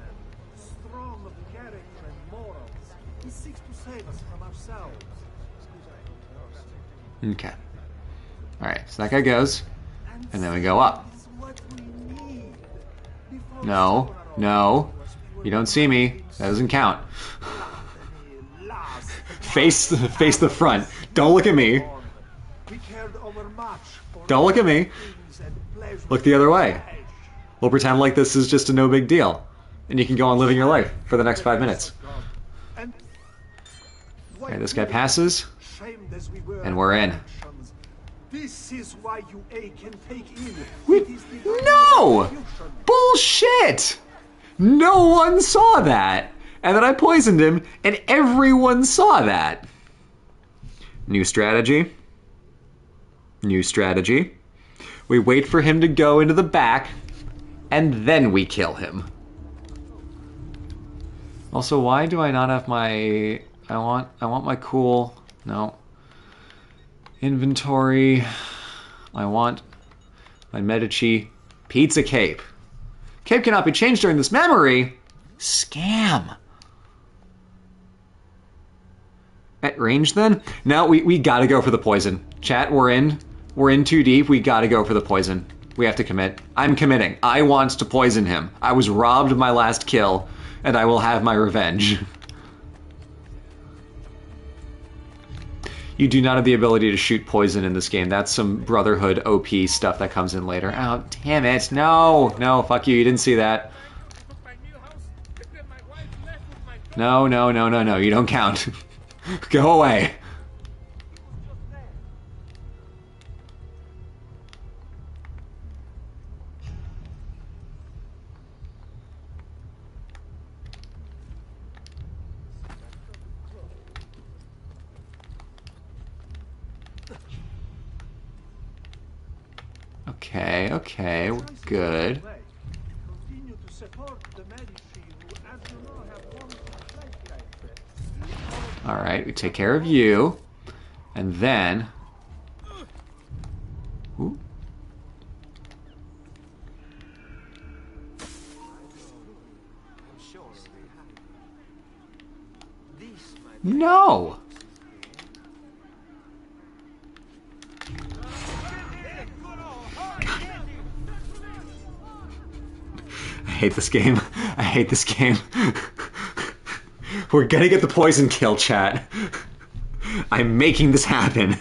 strong of character and morals. He seeks to save us from ourselves. Okay. Alright, so that guy goes, and then we go up. No, no, you don't see me. That doesn't count. Face the front. Don't look at me. Don't look at me. Look the other way. We'll pretend like this is just a no big deal, and you can go on living your life for the next 5 minutes. Alright, this guy passes, and we're in. This is why you ache and take No! Bullshit! No one saw that! And then I poisoned him, and everyone saw that. New strategy. New strategy. We wait for him to go into the back, and then we kill him. Also, why do I not have my... I want my cool... No. Inventory. I want my Medici pizza cape. Cape cannot be changed during this memory. Scam. At range then? No, we gotta go for the poison. Chat, we're in. We're in too deep. We gotta go for the poison. We have to commit. I'm committing. I want to poison him. I was robbed of my last kill, and I will have my revenge. You do not have the ability to shoot poison in this game. That's some Brotherhood OP stuff that comes in later. Oh, damn it. No. No, fuck you. You didn't see that. No, no, no, no, no. You don't count. Go away. Okay, okay, we're good. Alright, we take care of you. And then... Ooh. No! I hate this game. I hate this game. We're gonna get the poison kill, chat. I'm making this happen.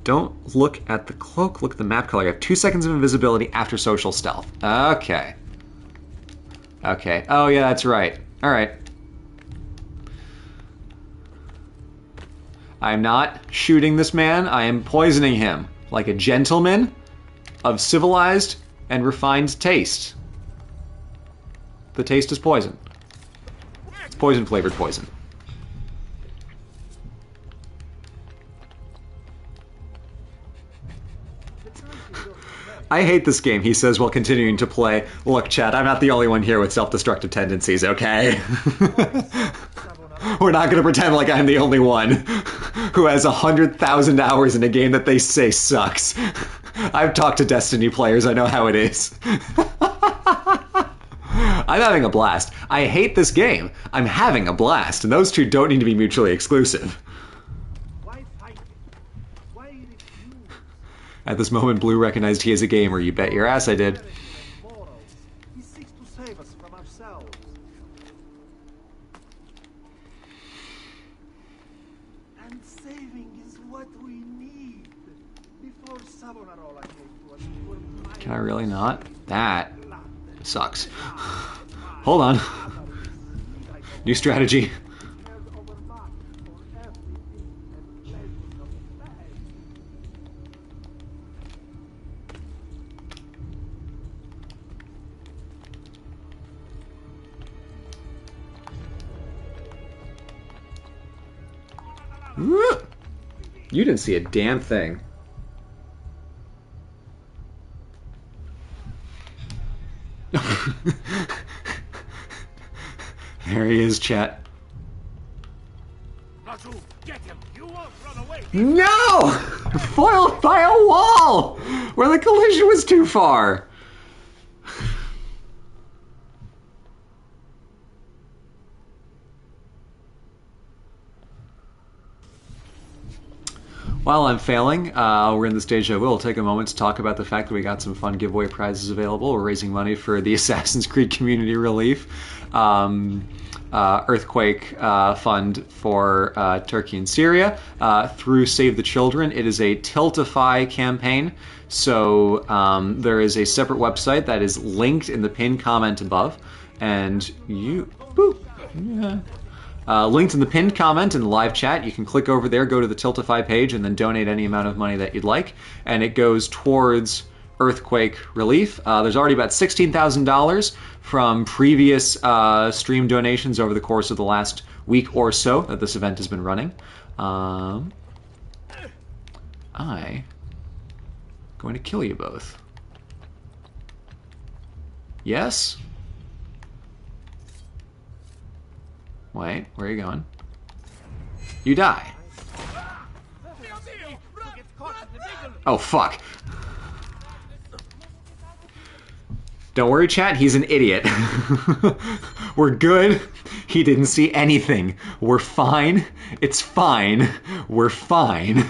Don't look at the cloak, look at the map color. I have 2 seconds of invisibility after social stealth. Okay. Okay. Oh, yeah, that's right. Alright. I'm not shooting this man. I am poisoning him like a gentleman of civilized and refined taste. The taste is poison. It's poison-flavored poison. I hate this game, he says while continuing to play. Look, chat, I'm not the only one here with self-destructive tendencies, okay? We're not gonna pretend like I'm the only one who has 100,000 hours in a game that they say sucks. I've talked to Destiny players, I know how it is. I'm having a blast. I hate this game. I'm having a blast, and those two don't need to be mutually exclusive. At this moment, Blue recognized he is a gamer. You bet your ass I did. He seeks to save us from ourselves. And saving is what we need. Can I really not? That sucks. Hold on. New strategy. You didn't see a damn thing. There he is, chat. Get him! You won't run away! No! Foiled by a wall! Where the collision was too far. While I'm failing, we're in the stage I will take a moment to talk about the fact that we got some fun giveaway prizes available. We're raising money for the Assassin's Creed Community Relief Earthquake Fund for Turkey and Syria through Save the Children. It is a Tiltify campaign, so there is a separate website that is linked in the pinned comment above, and you... Boop, yeah. Linked in the pinned comment in the live chat. You can click over there, go to the Tiltify page, and then donate any amount of money that you'd like. And it goes towards earthquake relief. There's already about $16,000 from previous stream donations over the course of the last week or so that this event has been running. I'm going to kill you both. Yes? Wait, where are you going? You die. Oh, fuck. Don't worry, chat, he's an idiot. We're good. He didn't see anything. We're fine. It's fine. We're fine.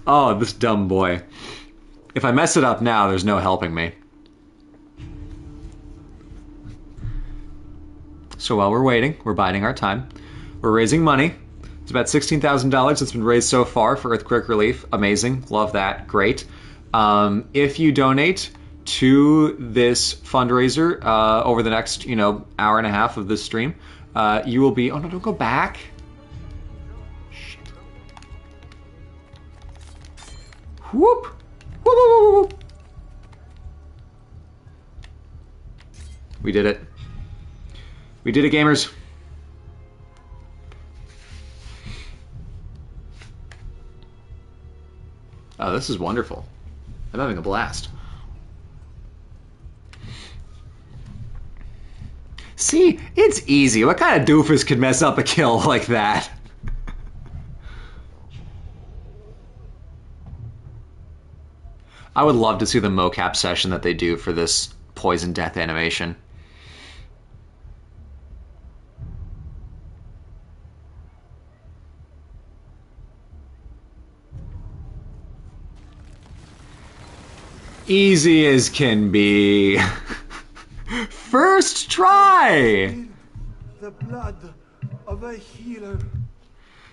Oh, this dumb boy. If I mess it up now, there's no helping me. So while we're waiting, we're biding our time. We're raising money. It's about $16,000 that's been raised so far for earthquake relief. Amazing. Love that. Great. If you donate to this fundraiser over the next, hour and a half of this stream, you will be... Oh, no, don't go back. Shit. Whoop. Whoop, whoop, whoop, whoop. We did it. We did it, gamers. Oh, this is wonderful. I'm having a blast. See, it's easy. What kind of doofus could mess up a kill like that? I would love to see the mocap session that they do for this poison death animation. Easy as can be. First try! The blood of a healer.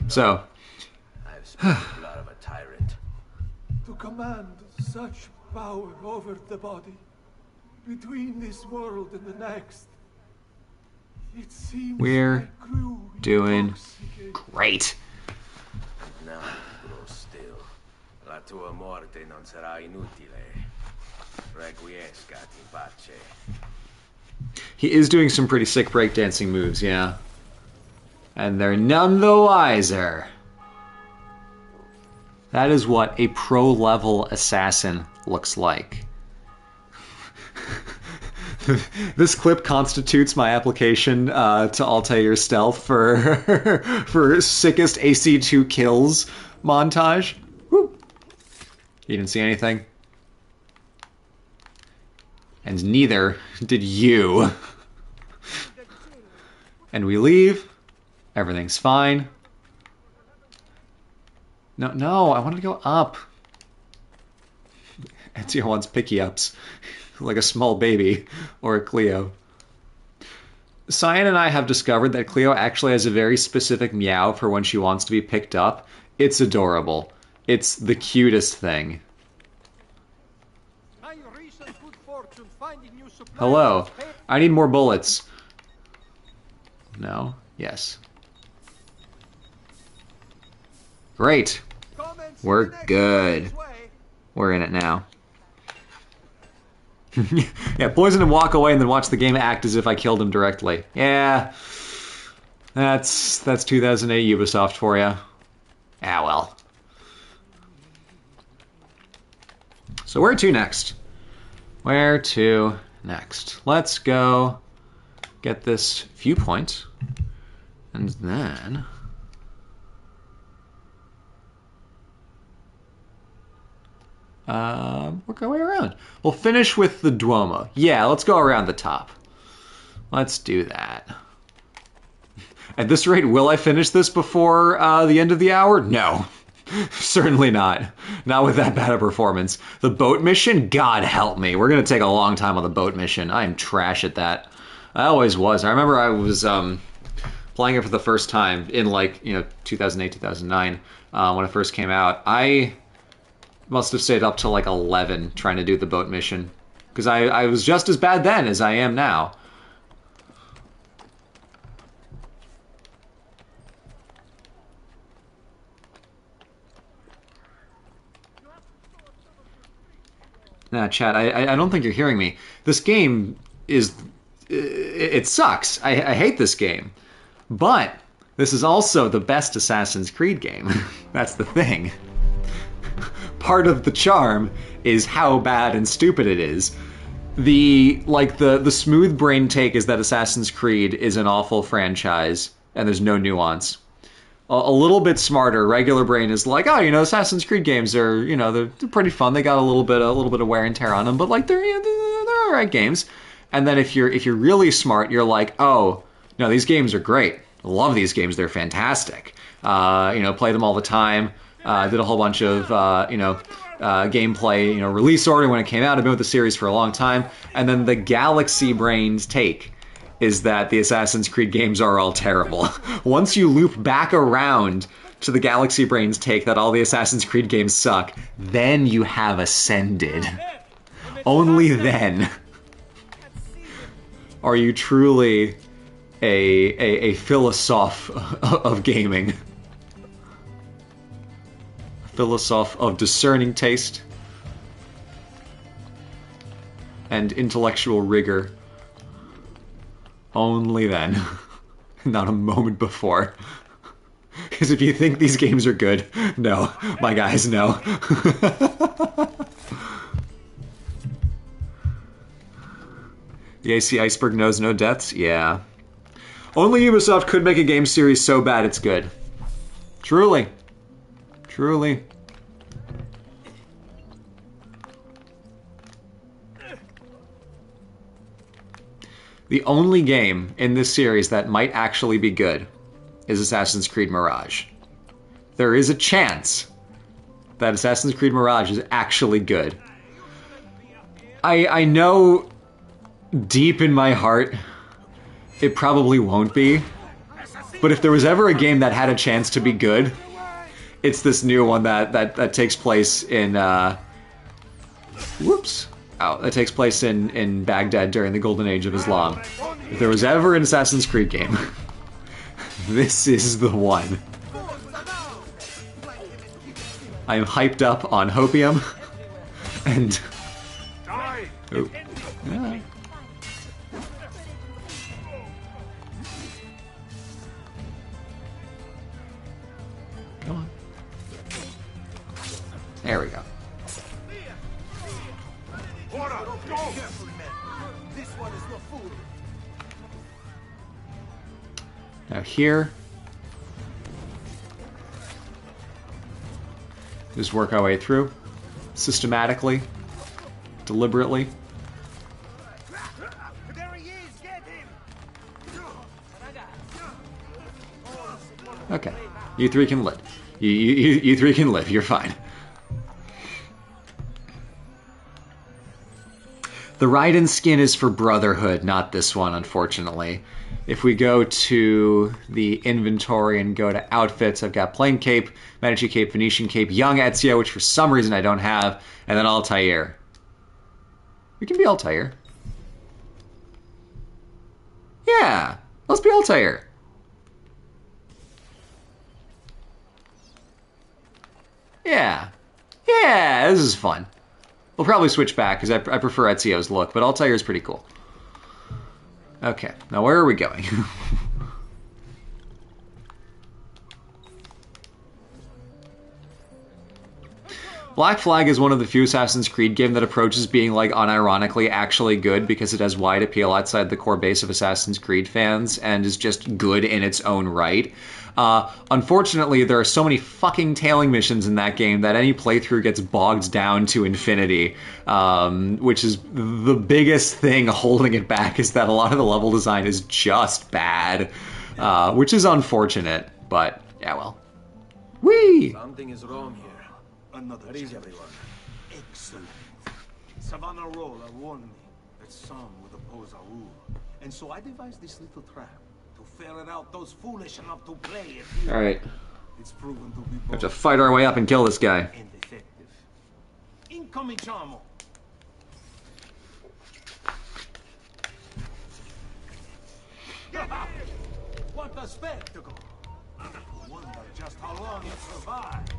So. I've spilled the blood of a tyrant. To command such power over the body, between this world and the next. It seems We're I grew doing intoxicated. great. Now grow still. La tua morte non sarà inutile. Requiescat in pace. He is doing some pretty sick breakdancing moves, yeah. And they're none the wiser. That is what a pro-level assassin looks like. This clip constitutes my application to Altair Stealth for sickest AC2 kills montage. Woo. You didn't see anything? And neither did you. And we leave. Everything's fine. No, I wanted to go up. Ezio wants picky ups. Like a small baby. Or a Cleo. Cyan and I have discovered that Cleo actually has a very specific meow for when she wants to be picked up. It's adorable. It's the cutest thing. My recent good fortune finding new supplies. Hello. I need more bullets. No. Yes. Great. We're good. We're in it now. Yeah, poison him, walk away, and then watch the game act as if I killed him directly. Yeah. That's 2008 Ubisoft for you. Ah, well. So where to next? Where to next? Let's go get this viewpoint. And then... work our way around. We'll finish with the Duomo. Yeah, let's go around the top. Let's do that. At this rate, will I finish this before the end of the hour? No. Certainly not. Not with that bad a performance. The boat mission? God help me. We're going to take a long time on the boat mission. I am trash at that. I always was. I remember I was playing it for the first time in, like, 2008, 2009, when it first came out. I must have stayed up till like 11 trying to do the boat mission. Because I was just as bad then as I am now. Nah, chat, I don't think you're hearing me. This game is... It sucks. I hate this game. But this is also the best Assassin's Creed game. That's the thing. Part of the charm is how bad and stupid it is. The smooth brain take is that Assassin's Creed is an awful franchise and there's no nuance. A little bit smarter, regular brain is like, oh, Assassin's Creed games are, they're pretty fun. They got a little bit of wear and tear on them, but like they're all right games. And then if you're really smart, you're like, oh, no, these games are great. I love these games. They're fantastic. Play them all the time. Did a whole bunch of, gameplay, release order when it came out. I've been with the series for a long time. And then the Galaxy Brain's take is that the Assassin's Creed games are all terrible. Once you loop back around to the Galaxy Brain's take that all the Assassin's Creed games suck, then you have ascended. Only then are you truly a philosoph of gaming. Philosoph of discerning taste and intellectual rigor. Only then. Not a moment before. Because if you think these games are good, no. My guys, no. The AC Iceberg knows no deaths? Yeah. Only Ubisoft could make a game series so bad it's good. Truly. Truly. The only game in this series that might actually be good is Assassin's Creed Mirage. There is a chance that Assassin's Creed Mirage is actually good. I know deep in my heart it probably won't be, but if there was ever a game that had a chance to be good, it's this new one that takes place in that takes place in Baghdad during the Golden Age of Islam. If there was ever an Assassin's Creed game, this is the one. I am hyped up on hopium and oh, yeah. Come on. There we go. Now here, just work our way through, systematically, deliberately. Okay, you three can live. You three can live, you're fine. The Raiden skin is for Brotherhood, not this one, unfortunately. if we go to the inventory and go to outfits, I've got plain cape, Medici cape, Venetian cape, young Ezio, which for some reason I don't have, and then Altair. We can be Altair. Yeah, let's be Altair. Yeah. Yeah, this is fun. We'll probably switch back because I prefer Ezio's look, but Altair is pretty cool. Okay, now where are we going? Black Flag is one of the few Assassin's Creed game that approaches being like unironically actually good because it has wide appeal outside the core base of Assassin's Creed fans and is just good in its own right. Unfortunately, there are so many fucking tailing missions in that game that any playthrough gets bogged down to infinity, which is the biggest thing holding it back is that a lot of the level design is just bad, which is unfortunate, but yeah, well. Whee! Something is wrong here. Another Where is challenge. everyone? Excellent. Savonarola warned me that some would oppose Aur, and so I devised this little trap to ferret out those foolish enough to play it here. Alright, It's proven to be we have to both fight our way up and kill this guy. and effective. Incominciamo. What a spectacle! I wonder just how long it survived.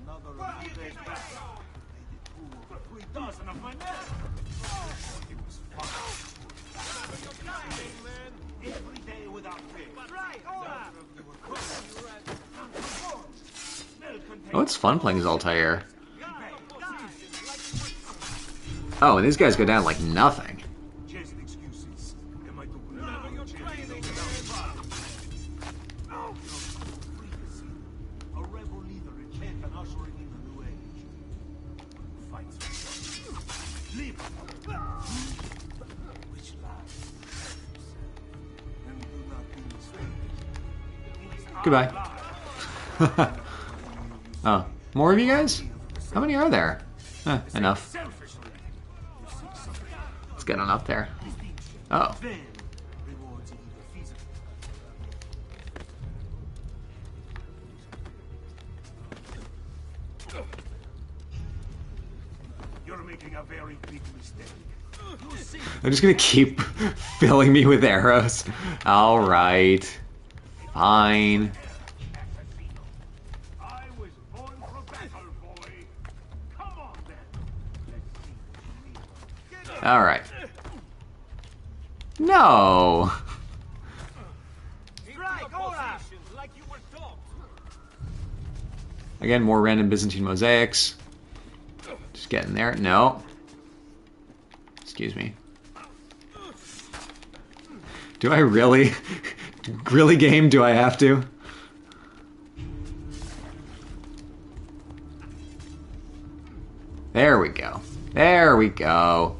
Another few days back, they did 2 or 3 dozen of my men. It was fun. Every day without fail. Oh, it's fun playing as Altair. Oh, and these guys go down like nothing. Just excuses. Am I to a rebel leader in camp and ushering in the new age. Fights. Live. Which lasts. And do not be mistaken. Goodbye. Oh, more of you guys? How many are there? Enough. Selfishly, you seek something. Let's get on up there. Oh. Then rewards are either feasible. You're making a very big mistake. You see, They're just gonna keep filling me with arrows. Alright. Fine. I was born for battle, boy. Come on then. Let's see. Alright. No! Again, more random Byzantine mosaics. Just getting there. No. Excuse me. Do I really? Really, game? Do I have to? There we go. There we go.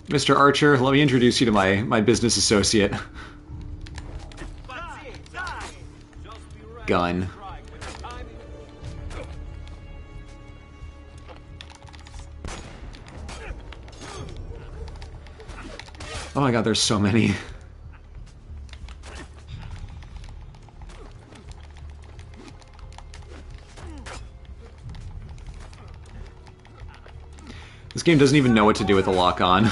Mr. Archer, let me introduce you to my business associate. Gun. Oh my god, there's so many. This game doesn't even know what to do with the lock-on.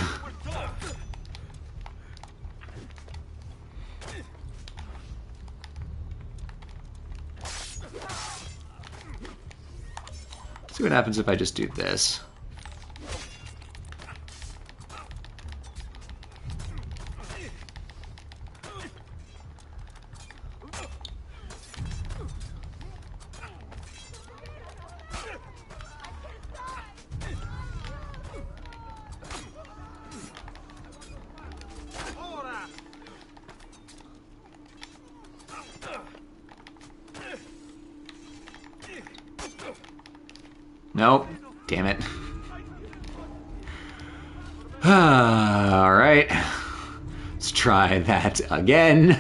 See what happens if I just do this. Nope. Damn it. Alright. Let's try that again.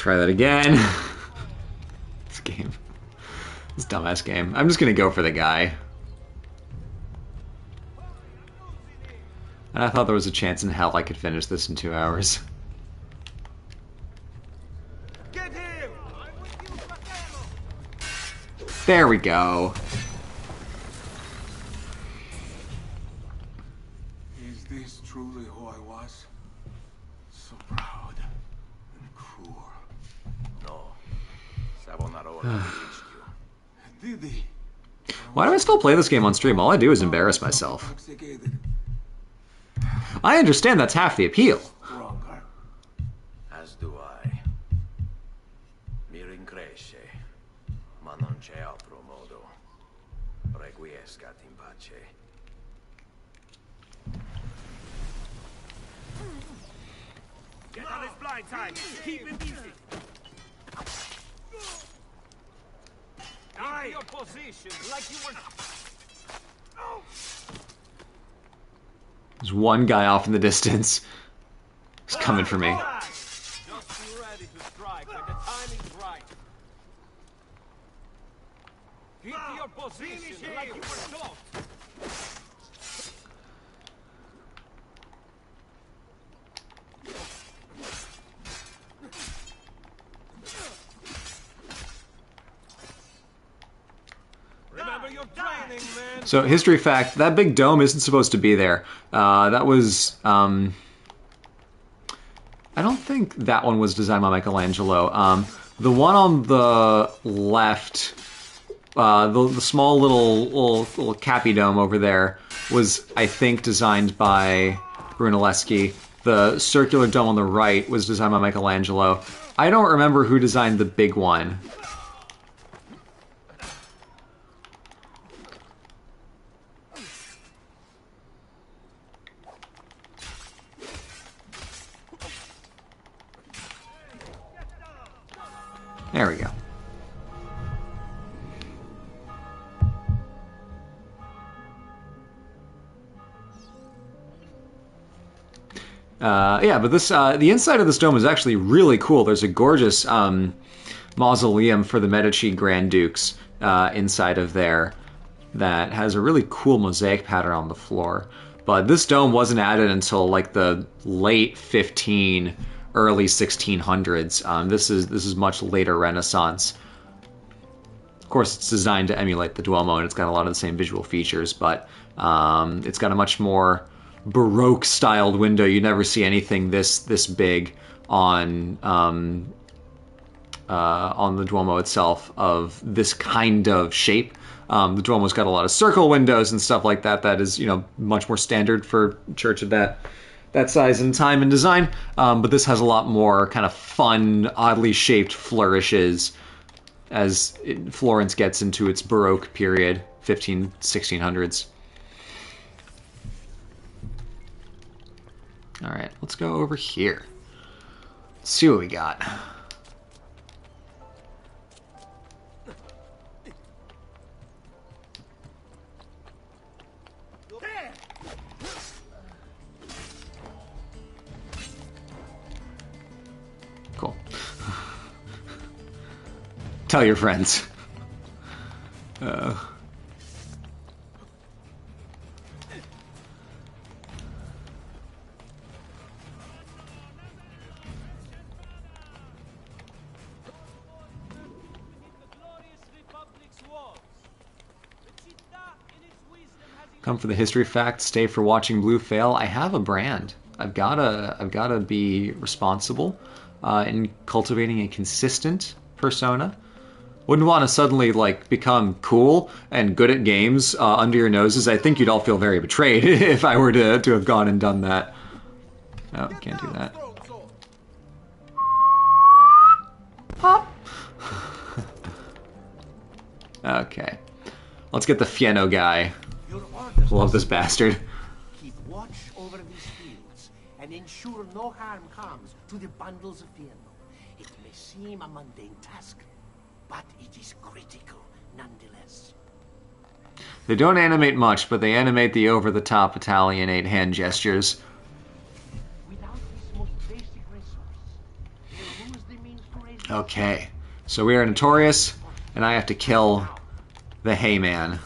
try that again. This game. This dumbass game. I'm just gonna go for the guy. And I thought there was a chance in hell I could finish this in 2 hours. Get him! There we go. Is this truly who I was? So proud and cruel. No. Savonarola reached you. Did he? Why do I still play this game on stream? All I do is embarrass myself. Intoxicated. I understand that's half the appeal. Stronger. As do I. Mi rincresce, ma non c'è altro modo. Requiescat in pace. Get on his blind side. Keep him busy. Keep your position like you were. There's one guy off in the distance. He's coming for me. Just be ready to strike when the time is right. Keep your position like you were taught. Remember your training, man. So, history fact, that big dome isn't supposed to be there. That was, I don't think that one was designed by Michelangelo. The one on the left, the small little cappy dome over there was, I think, designed by Brunelleschi. The circular dome on the right was designed by Michelangelo. I don't remember who designed the big one. There we go. Yeah, but this the inside of this dome is actually really cool. There's a gorgeous mausoleum for the Medici Grand Dukes inside of there that has a really cool mosaic pattern on the floor. But this dome wasn't added until like the late 15, early 1600s. This is much later Renaissance. Of course, it's designed to emulate the Duomo, and it's got a lot of the same visual features, but it's got a much more Baroque-styled window. You never see anything this big on the Duomo itself of this kind of shape. The Duomo's got a lot of circle windows and stuff like that. That is, much more standard for a church of that size and time and design. But this has a lot more kind of fun, oddly shaped flourishes as Florence gets into its Baroque period, 1600s. All right, let's go over here. Let's see what we got. Cool. Tell your friends. Come for the history facts, stay for watching Blue fail. I have a brand. I've gotta be responsible in cultivating a consistent persona. Wouldn't want to suddenly become cool and good at games under your noses. I think you'd all feel very betrayed if I were to have gone and done that. Oh, can't do that. Pop. Okay, let's get the Fieno guy. Love this bastard. Keep watch over these fields and ensure no harm comes to the bundles of Fieno. It may seem a mundane task, but it is critical nonetheless. They don't animate much, but they animate the over-the-top Italianate hand gestures. Without this most basic resource, they lose the means to raise Okay, so we are notorious, and I have to kill the hay man.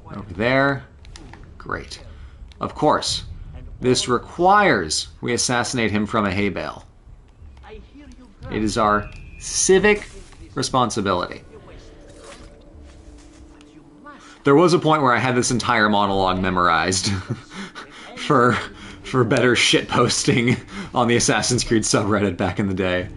Over there. Great. Of course, this requires we assassinate him from a hay bale. It is our civic responsibility. There was a point where I had this entire monologue memorized for better shitposting on the Assassin's Creed subreddit back in the day.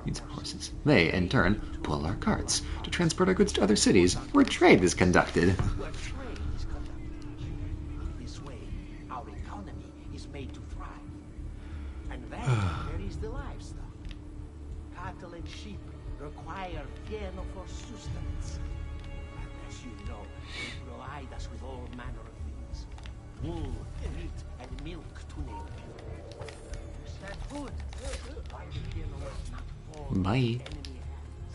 These horses. They, in turn, pull our carts to transport our goods to other cities where trade is conducted. This way, our economy is made to thrive. And then there is the livestock. Cattle and sheep require fieno for sustenance. And as you know, they provide us with all manner of things. Wool, meat, and milk to name them. Is that food? Why the fieno must not fall into Bye. enemy hands.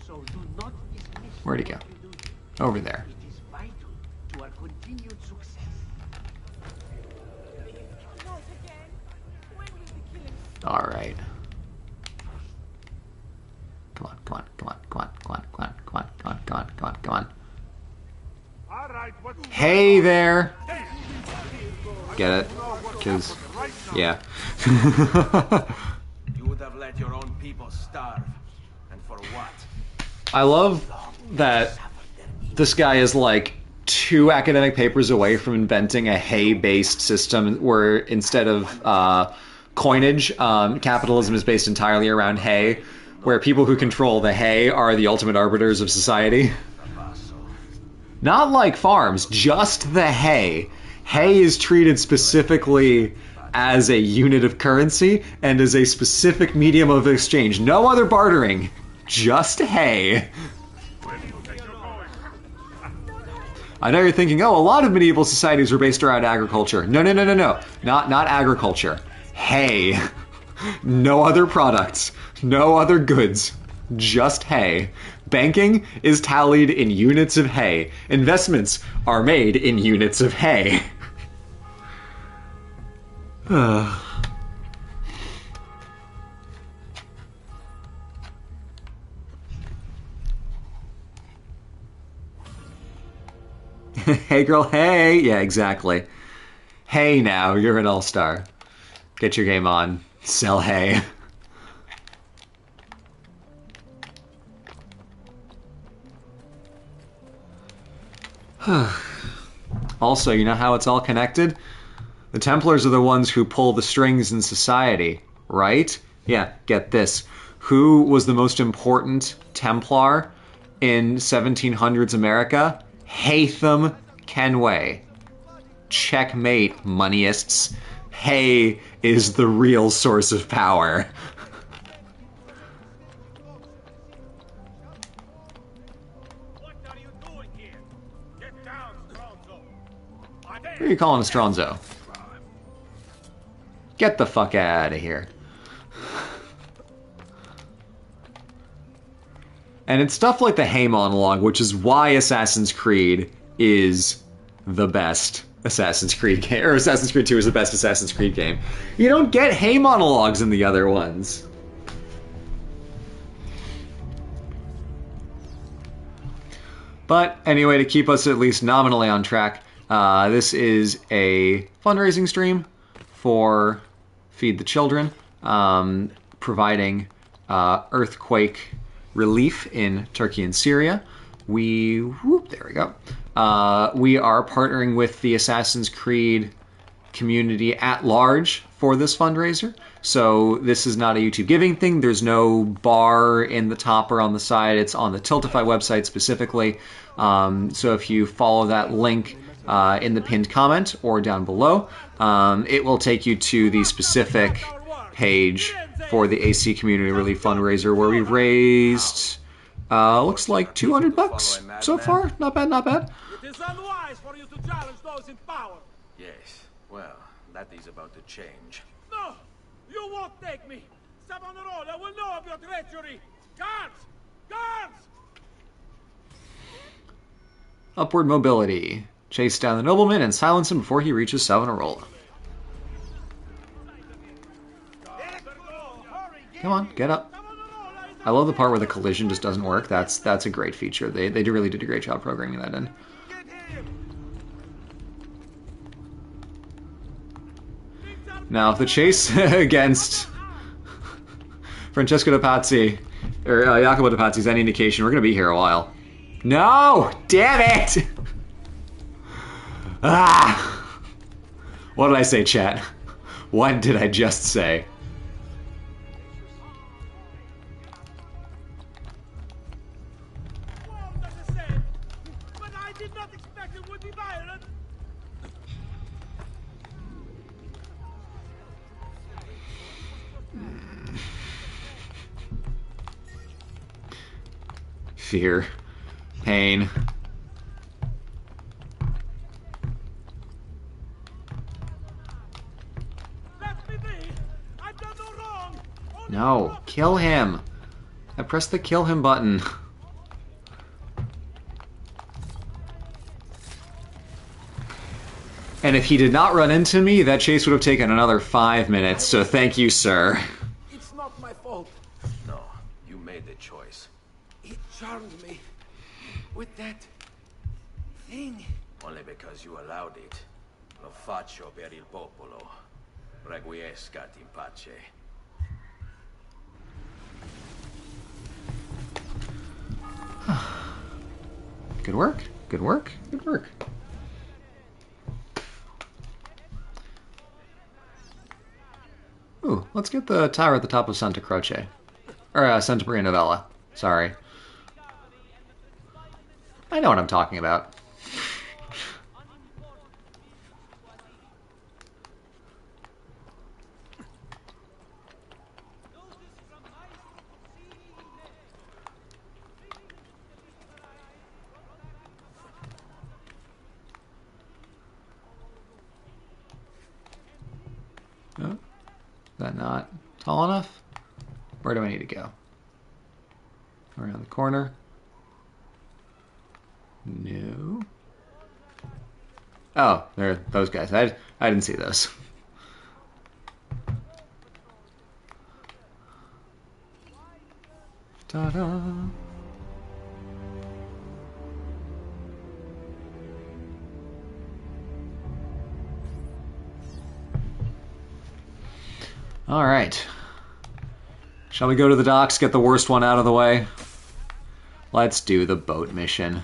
So do not dismiss Where'd he go? what you do. Over there. It is vital to our continued success. Alright. Come on, come on, come on, come on, come on, come on, come on, come on, come on, come on, come on. All right, what Hey there! Get it? Because, yeah. You would have let your own people starve. And for what? I love that this guy is like 2 academic papers away from inventing a hay-based system where instead of coinage, capitalism is based entirely around hay, where people who control the hay are the ultimate arbiters of society. Not like farms, just the hay. Hay is treated specifically as a unit of currency and as a specific medium of exchange. No other bartering, just hay. I know you're thinking, oh, a lot of medieval societies were based around agriculture. No, no, no, no, no. Not agriculture. Hay. No other products. No other goods. Just hay. Banking is tallied in units of hay. Investments are made in units of hay. Hey girl, hey! Yeah, exactly. Hey now, you're an all-star. Get your game on. Sell hay. Also, you know how it's all connected? The Templars are the ones who pull the strings in society, right? Yeah, get this. Who was the most important Templar in 1700s America? Haytham Kenway. Checkmate, moneyists. Hay is the real source of power. What are you doing here? Get down, Stronzo. Who are you calling a Stronzo? Get the fuck out of here. And it's stuff like the hay monologue, which is why Assassin's Creed is the best Assassin's Creed game, or Assassin's Creed 2 is the best Assassin's Creed game. You don't get hay monologues in the other ones. But anyway, to keep us at least nominally on track, this is a fundraising stream for Feed the Children, providing earthquake relief in Turkey and Syria. There we go. We are partnering with the Assassin's Creed community at large for this fundraiser. So this is not a YouTube giving thing. There's no bar in the top or on the side. It's on the Tiltify website specifically. So if you follow that link in the pinned comment or down below, it will take you to the specific page for the AC Community Relief Fundraiser, where we've raised, looks like $200 so far. Not bad, not bad. It is unwise for you to challenge those in power. Yes, well, that is about to change. No, you won't take me. Savonarola will know of your treachery. Guards! Guards! Upward mobility. Chase down the nobleman and silence him before he reaches Savonarola. Come on, get up. I love the part where the collision just doesn't work. That's a great feature. They really did a great job programming that in. Now, if the chase against Francesco de Pazzi, or Jacopo de Pazzi is any indication, we're going to be here a while. No! Damn it! Ah! What did I say, chat? What did I just say? But I did not expect it would be violent. Fear. Pain. Let me be. I've done no wrong. No, kill him. I pressed the kill him button. And if he did not run into me, that chase would have taken another 5 minutes, so thank you, sir. It's not my fault. No, you made the choice. It charmed me. With that thing. Only because you allowed it. Lo faccio per il popolo. Requiescat in pace. Good work, good work, good work. Ooh, let's get the tower at the top of Santa Croce. Or, Santa Maria Novella. Sorry. I know what I'm talking about. Oh, is that not tall enough? Where do I need to go? Around the corner? No. Oh, they're those guys. I didn't see those. Ta-da! All right. Shall we go to the docks, get the worst one out of the way? Let's do the boat mission.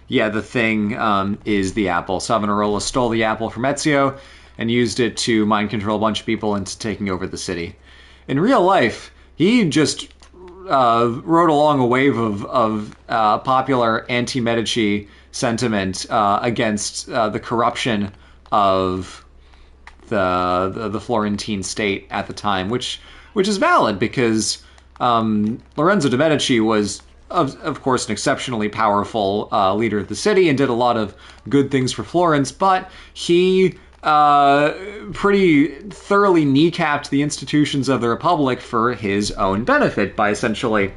Yeah, the thing is the apple. Savonarola stole the apple from Ezio and used it to mind control a bunch of people into taking over the city. In real life, he just rode along a wave of popular anti-Medici sentiment against the corruption of the Florentine state at the time, which is valid because Lorenzo de' Medici was, of course, an exceptionally powerful leader of the city and did a lot of good things for Florence, but he pretty thoroughly kneecapped the institutions of the Republic for his own benefit by essentially,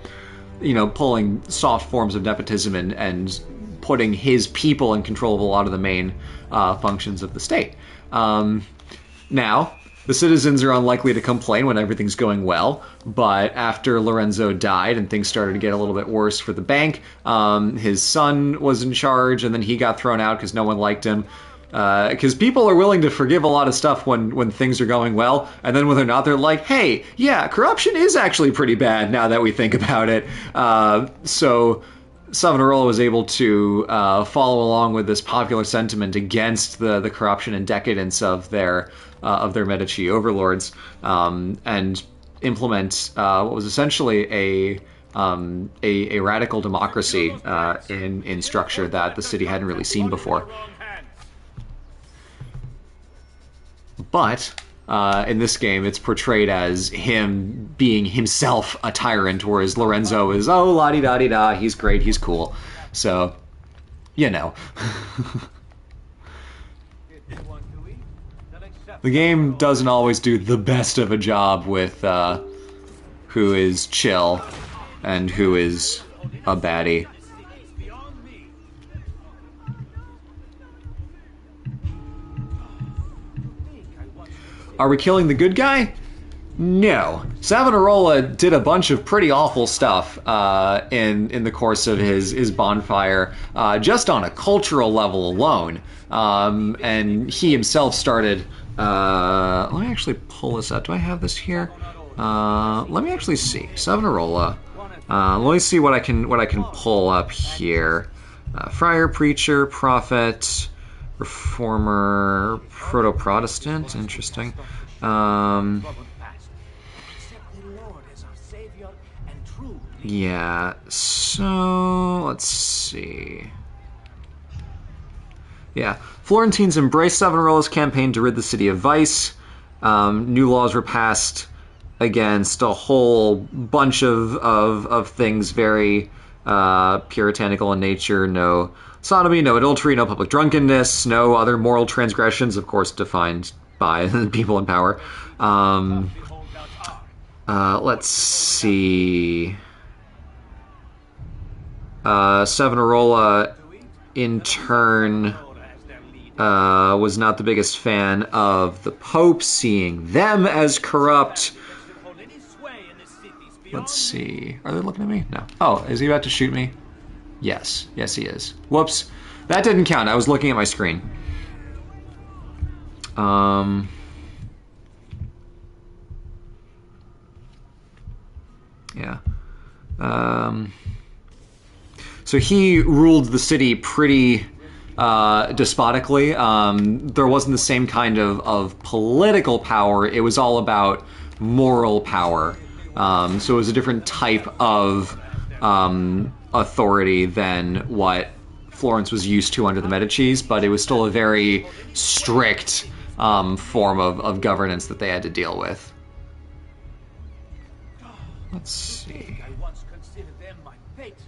pulling soft forms of nepotism and putting his people in control of a lot of the main functions of the state. Now, the citizens are unlikely to complain when everything's going well, but after Lorenzo died and things started to get a little bit worse for the bank, his son was in charge, and then he got thrown out because no one liked him. Because people are willing to forgive a lot of stuff when things are going well, and then when they're not, they're like, hey, yeah, corruption is actually pretty bad now that we think about it. So Savonarola was able to follow along with this popular sentiment against the corruption and decadence of their Medici overlords, and implement what was essentially a radical democracy in structure that the city hadn't really seen before. But in this game, it's portrayed as him being himself a tyrant, whereas Lorenzo is, oh, la-di-da-di-da, he's great, he's cool. So, The game doesn't always do the best of a job with who is chill and who is a baddie. Are we killing the good guy? No. Savonarola did a bunch of pretty awful stuff in the course of his bonfire, just on a cultural level alone. And he himself started... let me actually pull this out. Do I have this here? Let me actually see. Savonarola. Let me see what I can pull up here. Friar, preacher, prophet, reformer, proto-Protestant. Interesting. Yeah, so let's see. Yeah, Florentines embraced Savonarola's campaign to rid the city of vice. New laws were passed against a whole bunch of things very puritanical in nature. No sodomy, no adultery, no public drunkenness, no other moral transgressions, of course defined by the people in power. Let's see. Savonarola, in turn, was not the biggest fan of the Pope, seeing them as corrupt. Let's see. Are they looking at me? No. Oh, is he about to shoot me? Yes. Yes, he is. Whoops. That didn't count. I was looking at my screen. Yeah. So he ruled the city pretty despotically. There wasn't the same kind of political power. It was all about moral power. So it was a different type of authority than what Florence was used to under the Medicis, but it was still a very strict form of governance that they had to deal with. Let's see. I once considered them my patrons,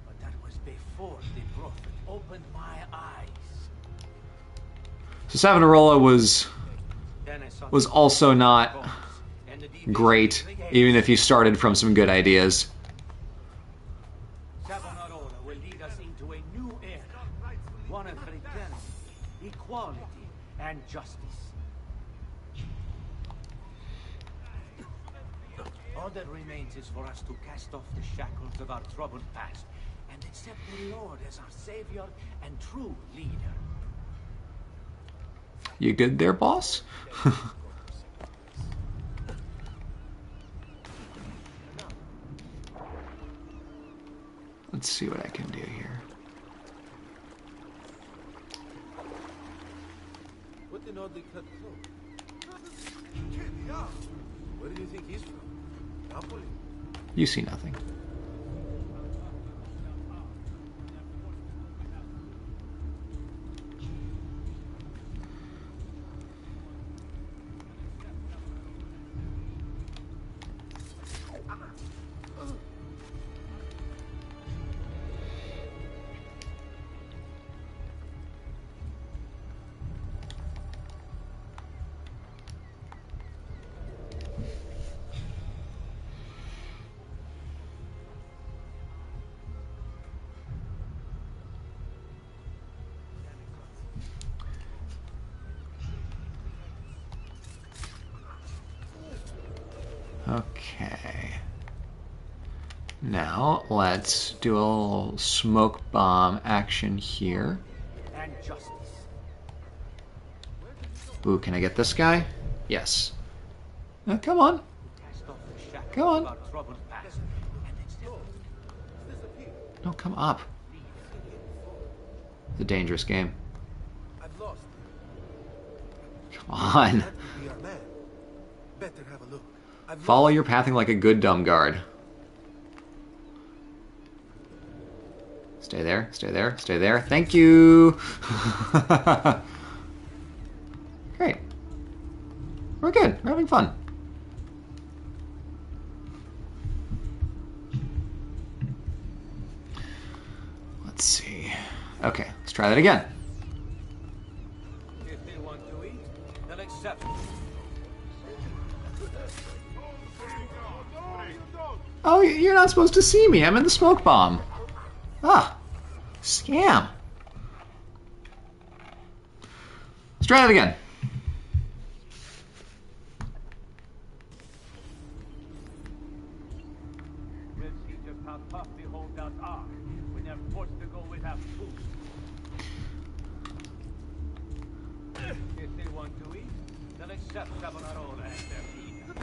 but that was before the prophet opened my eyes. So Savonarola was also not great, even if he started from some good ideas. Savonarola will lead us into a new era, one of fraternity, equality, and justice. All that remains is for us to cast off the shackles of our troubled past and accept the Lord as our Savior and true leader. You good there, boss? Let's see what I can do here. What did they cut close? Where do you think he's from? Napoli? You see nothing. Okay. Now, let's do a little smoke bomb action here. And justice. Ooh, can I get this guy? Yes. Oh, come on. Cast off the shackles Come on. of our troubled past and accept No, come up. It's a dangerous game. I've lost. Come on. That could be our man. Better have a look. Follow your pathing like a good dumb guard. Stay there, stay there, stay there. Thank you! Great. We're good. We're having fun. Let's see. Okay, let's try that again. If they want to eat, then Oh, you're not supposed to see me. I'm in the smoke bomb. Ah, scam. Let's try it again. We'll see just how tough the holdouts are when they're forced to go without food. If they want to eat, they'll accept Savonarola as their leader.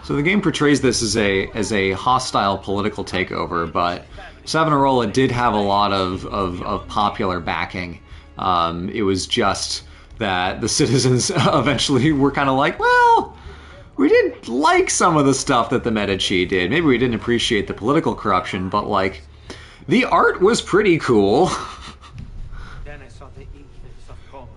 So the game portrays this as a hostile political takeover, but Savonarola did have a lot of popular backing. It was just that the citizens eventually were kind of like, well, we didn't like some of the stuff that the Medici did. Maybe we didn't appreciate the political corruption, but like, the art was pretty cool. Then I saw the influence of commerce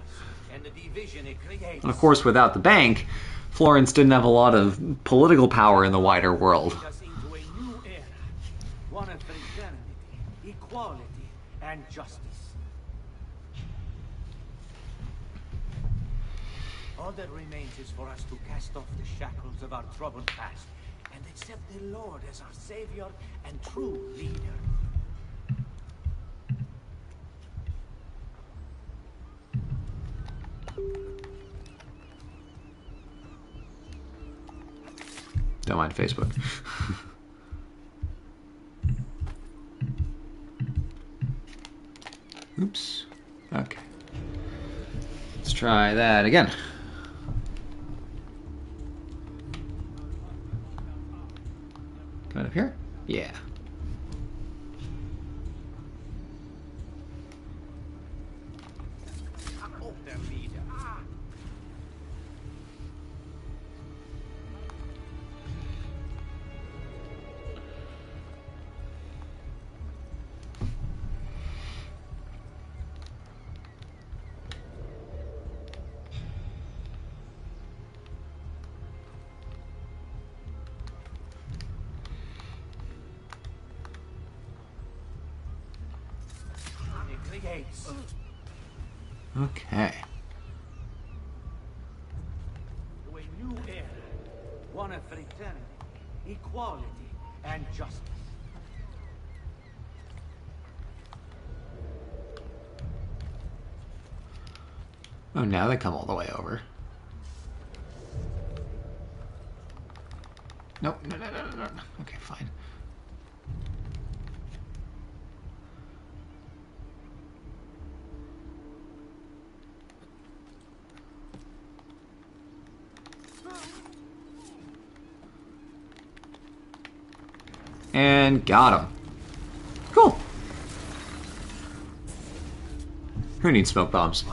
and the division it creates. And of course, without the bank, Florence didn't have a lot of political power in the wider world. Us into a new era, one of fraternity, equality, and justice. All that remains is for us to cast off the shackles of our troubled past and accept the Lord as our savior and true leader. Don't mind Facebook. Oops. Okay. Let's try that again. Right up here? Yeah. Oh, their leader. It creates. Okay. To a new era, one of fraternity, equality, and justice. Oh, now they come all the way over. Nope. No. Okay, fine. And got him. Cool. Who needs smoke bombs?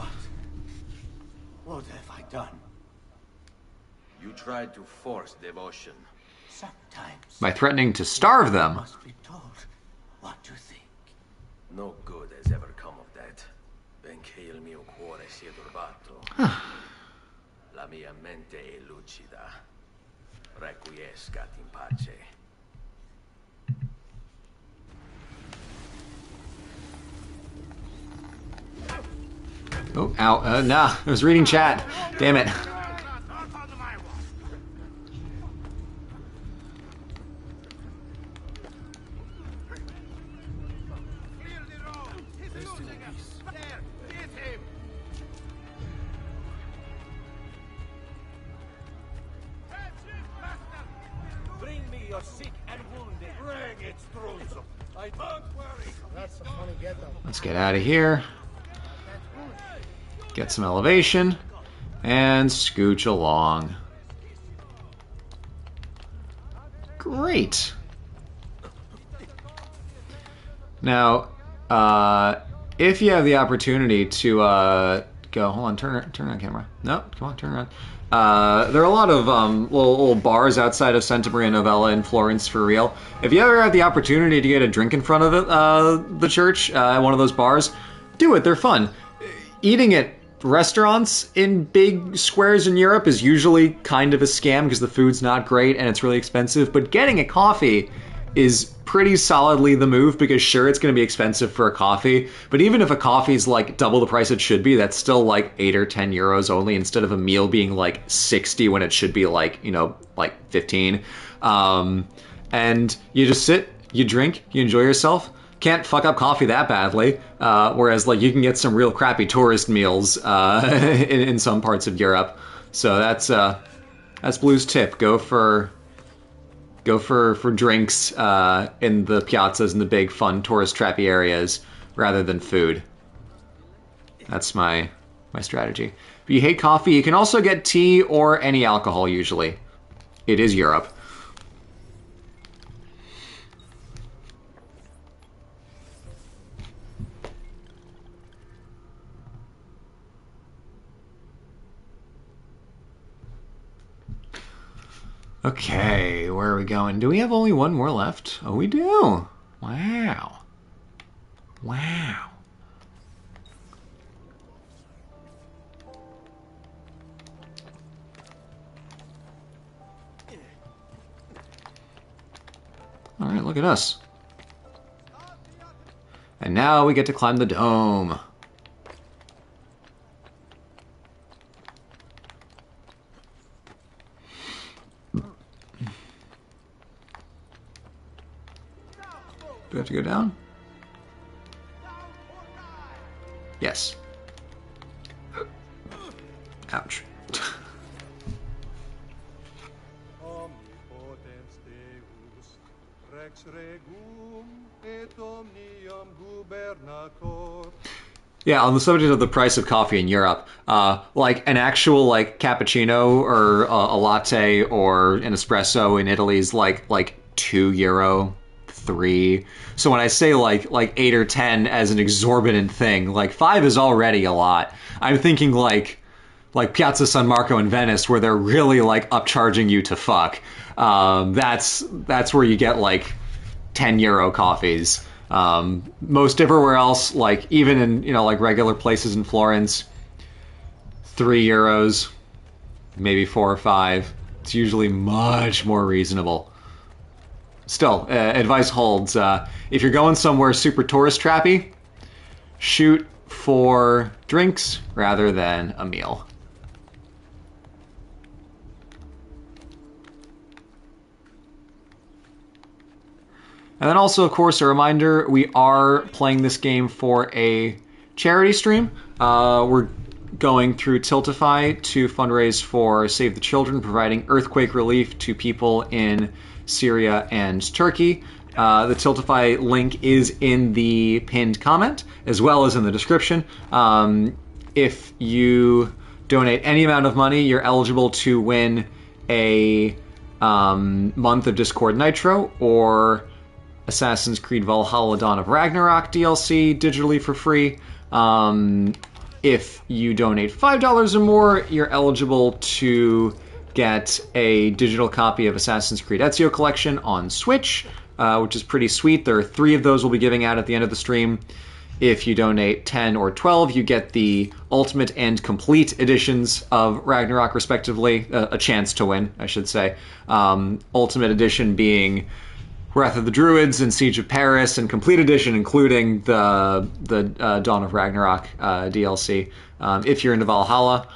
What have I done? You tried to force devotion. Sometimes By threatening to starve them. must be told what you think. No good has ever come of that. Benché il mio cuore sia turbato. La mia mente è lucida. Requiescat in pace. Oh, ow. Nah, I was reading chat. Damn it. Bring me your sick and wounded. Bring it, Struzzo. I don't worry. That's a funny get-up. Let's get out of here. Get some elevation. And scooch along. Great. Now, if you have the opportunity to go, hold on, turn on camera. No, come on, turn around. There are a lot of little bars outside of Santa Maria Novella in Florence for real. If you ever have the opportunity to get a drink in front of the church at one of those bars, do it. They're fun. Eating at restaurants in big squares in Europe is usually kind of a scam because the food's not great and it's really expensive. But getting a coffee is pretty solidly the move because sure, it's going to be expensive for a coffee, but even if a coffee's like double the price it should be, that's still like 8 or 10 euros only instead of a meal being like 60 when it should be like, you know, like 15. and you just sit, you drink, you enjoy yourself. Can't fuck up coffee that badly. Whereas like you can get some real crappy tourist meals in some parts of Europe. So that's Blue's tip. Go for drinks in the piazzas and the big fun tourist trappy areas rather than food. That's my strategy. If you hate coffee, you can also get tea or any alcohol usually. It is Europe. Okay, where are we going? Do we have only one more left? Oh, we do. Wow. Wow. All right, look at us. And now we get to climb the dome. Do we have to go down? Yes. Ouch. Omnipotens Deus, Rex Regum et omnium gubernator. Yeah, on the subject of the price of coffee in Europe, like an actual like cappuccino or a latte or an espresso in Italy is like €2, 3. So when I say like 8 or 10 as an exorbitant thing, like 5 is already a lot. I'm thinking like Piazza San Marco in Venice, where they're really like upcharging you to fuck. That's where you get like €10 coffees. Most everywhere else, like even in like regular places in Florence, €3, maybe 4 or 5. It's usually much more reasonable. Still, advice holds. If you're going somewhere super tourist trappy, shoot for drinks rather than a meal. And then also, of course, a reminder, we are playing this game for a charity stream. We're going through Tiltify to fundraise for Save the Children, providing earthquake relief to people in Syria and Turkey. The Tiltify link is in the pinned comment, as well as in the description. If you donate any amount of money, you're eligible to win a month of Discord Nitro or Assassin's Creed Valhalla Dawn of Ragnarok DLC digitally for free. If you donate $5 or more, you're eligible to get a digital copy of Assassin's Creed Ezio Collection on Switch, which is pretty sweet. There are 3 of those we'll be giving out at the end of the stream. If you donate 10 or 12, you get the Ultimate and Complete editions of Ragnarok, respectively. A chance to win, I should say. Ultimate edition being Wrath of the Druids and Siege of Paris, and Complete Edition including the Dawn of Ragnarok DLC. If you're into Valhalla,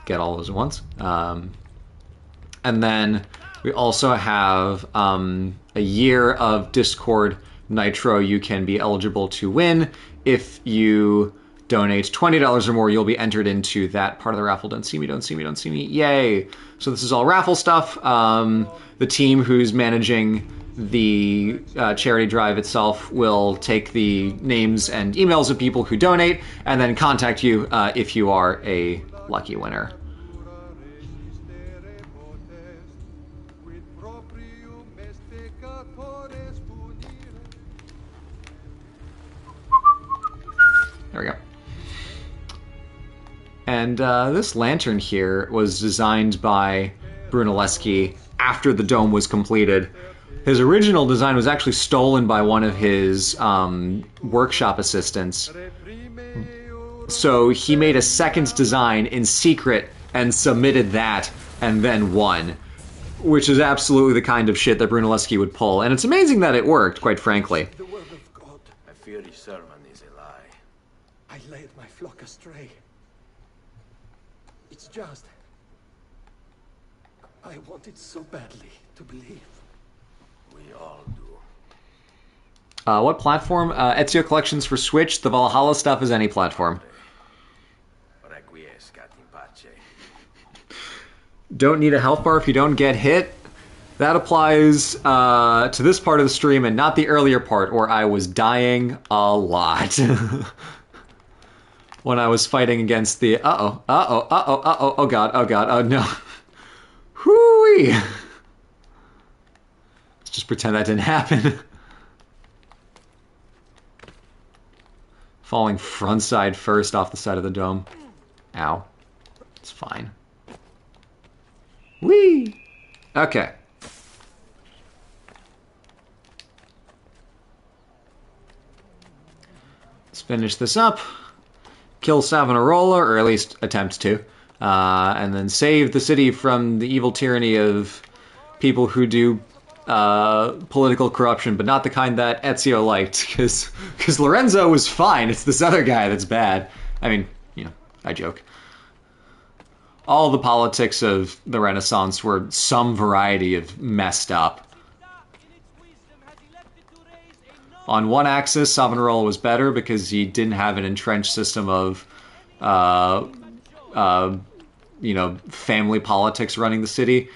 get all those at once. And then we also have a year of Discord Nitro you can be eligible to win. If you donate $20 or more, you'll be entered into that part of the raffle. Don't see me, don't see me, don't see me. Yay! So this is all raffle stuff. The team who's managing the charity drive itself will take the names and emails of people who donate and then contact you if you are a lucky winner. There we go. And this lantern here was designed by Brunelleschi after the dome was completed. His original design was actually stolen by one of his workshop assistants. So he made a second design in secret and submitted that and then won. Which is absolutely the kind of shit that Brunelleschi would pull. And it's amazing that it worked, quite frankly. The word of God, I fear his sermon is a lie. I led my flock astray. It's just... I wanted so badly to believe. We all do. What platform? Ezio Collections for Switch. The Valhalla stuff is any platform. Requiescat in pace. Don't need a health bar if you don't get hit. That applies to this part of the stream and not the earlier part where I was dying a lot. When I was fighting against the... oh god, oh no. Whoo-wee! Let's just pretend that didn't happen. Falling frontside first off the side of the dome. Ow. It's fine. Whee! Okay. Let's finish this up. Kill Savonarola, or at least attempt to. And then save the city from the evil tyranny of people who do political corruption, but not the kind that Ezio liked, because Lorenzo was fine. It's this other guy that's bad. I mean, you know, I joke. All the politics of the Renaissance were some variety of messed up. On one axis, Savonarola was better because he didn't have an entrenched system of, you know, family politics running the city.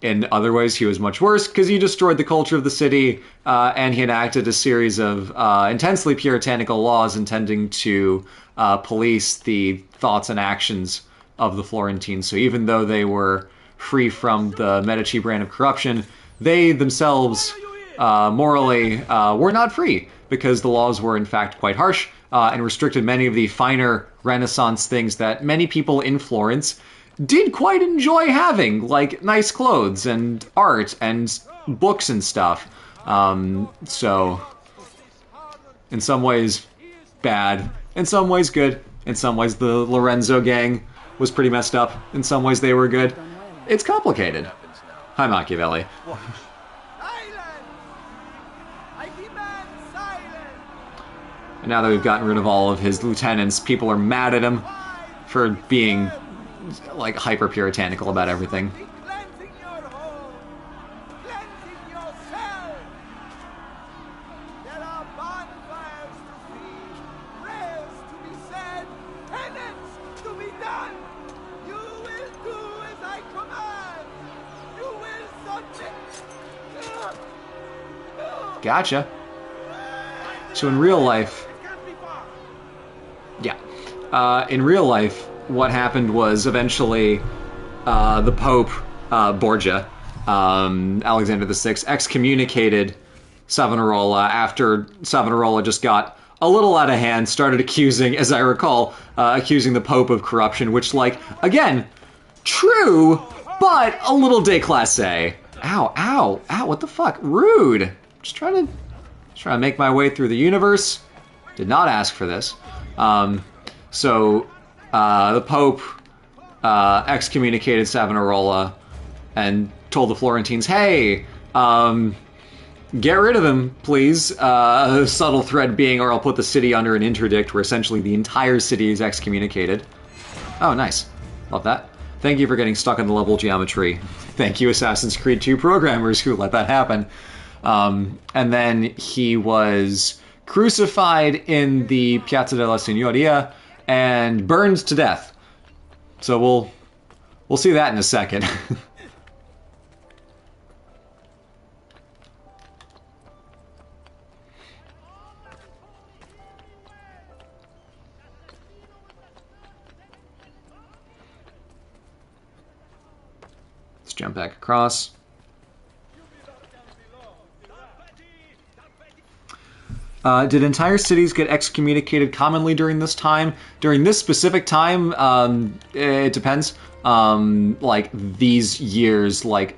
In other ways, he was much worse because he destroyed the culture of the city, and he enacted a series of intensely puritanical laws intending to police the thoughts and actions of the Florentines. So even though they were free from the Medici brand of corruption, they themselves morally were not free, because the laws were in fact quite harsh and restricted many of the finer Renaissance things that many people in Florence did quite enjoy having, like nice clothes and art and books and stuff. So, in some ways, bad. In some ways, good. In some ways, the Lorenzo gang was pretty messed up. In some ways, they were good. It's complicated. Hi, Machiavelli. And now that we've gotten rid of all of his lieutenants, people are mad at him for being, like, hyper-puritanical about everything. Cleansing your home, cleansing yourself. There are bonfires to feed, prayers to be said, penance to be done. You will do as I command. You will submit. Gotcha. So in real life... Yeah. In real life, what happened was eventually the Pope, Borgia, Alexander VI, excommunicated Savonarola after Savonarola just got a little out of hand, started accusing, as I recall, accusing the Pope of corruption, which, like, again, true, but a little déclassé. Ow, ow, ow, what the fuck? Rude. Just trying to make my way through the universe. Did not ask for this. So the Pope excommunicated Savonarola and told the Florentines, hey, get rid of him, please. Subtle thread being, or I'll put the city under an interdict where essentially the entire city is excommunicated. Oh, nice. Love that. Thank you for getting stuck in the level geometry. Thank you, Assassin's Creed 2 programmers who let that happen. And then he was crucified in the Piazza della Signoria and burned to death. So we'll see that in a second. Let's jump back across. Did entire cities get excommunicated commonly during this time? During this specific time, it depends. Like these years, like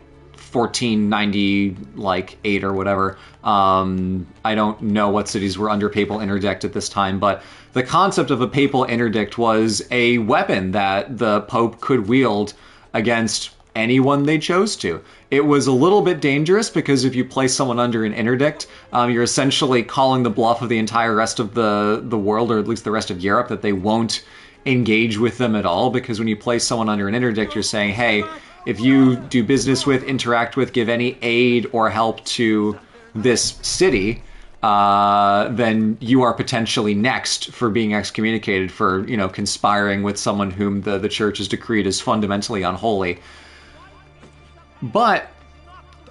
1490, like 8 or whatever. I don't know what cities were under papal interdict at this time, but the concept of a papal interdict was a weapon that the Pope could wield against anyone they chose to. It was a little bit dangerous because if you place someone under an interdict, you're essentially calling the bluff of the entire rest of the world, or at least the rest of Europe, that they won't engage with them at all. Because when you place someone under an interdict, you're saying, hey, if you do business with, interact with, give any aid or help to this city, then you are potentially next for being excommunicated for, you know, conspiring with someone whom the church has decreed as fundamentally unholy. But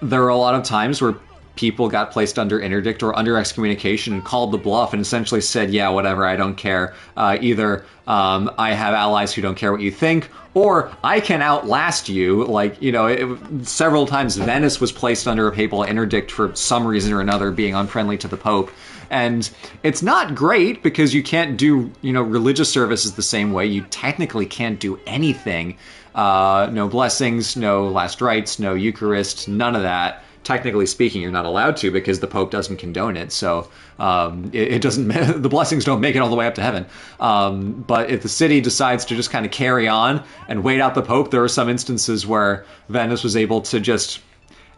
there are a lot of times where people got placed under interdict or under excommunication and called the bluff and essentially said, yeah, whatever, I don't care. Either I have allies who don't care what you think, or I can outlast you. Like, you know, several times Venice was placed under a papal interdict for some reason or another, being unfriendly to the Pope. And it's not great because you can't do, you know, religious services the same way. You technically can't do anything. No blessings, no last rites, no Eucharist, none of that. Technically speaking, you're not allowed to because the Pope doesn't condone it. So it doesn't. The blessings don't make it all the way up to heaven. But if the city decides to just kind of carry on and wait out the Pope, there are some instances where Venice was able to just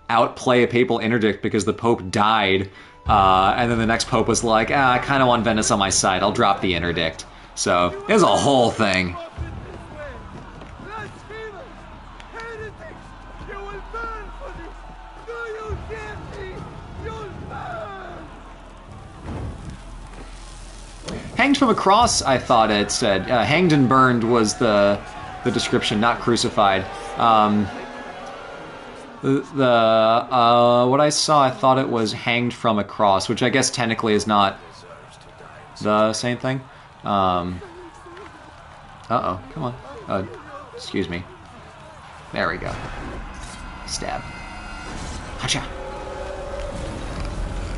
outplay a papal interdict because the Pope died, and then the next Pope was like, I kind of want Venice on my side. I'll drop the interdict. So it was a whole thing. Hanged from a cross, I thought it said. Hanged and burned was the description, not crucified. What I saw, I thought it was hanged from a cross, which I guess technically is not the same thing. Uh-oh, come on. Excuse me. There we go. Stab. Hacha.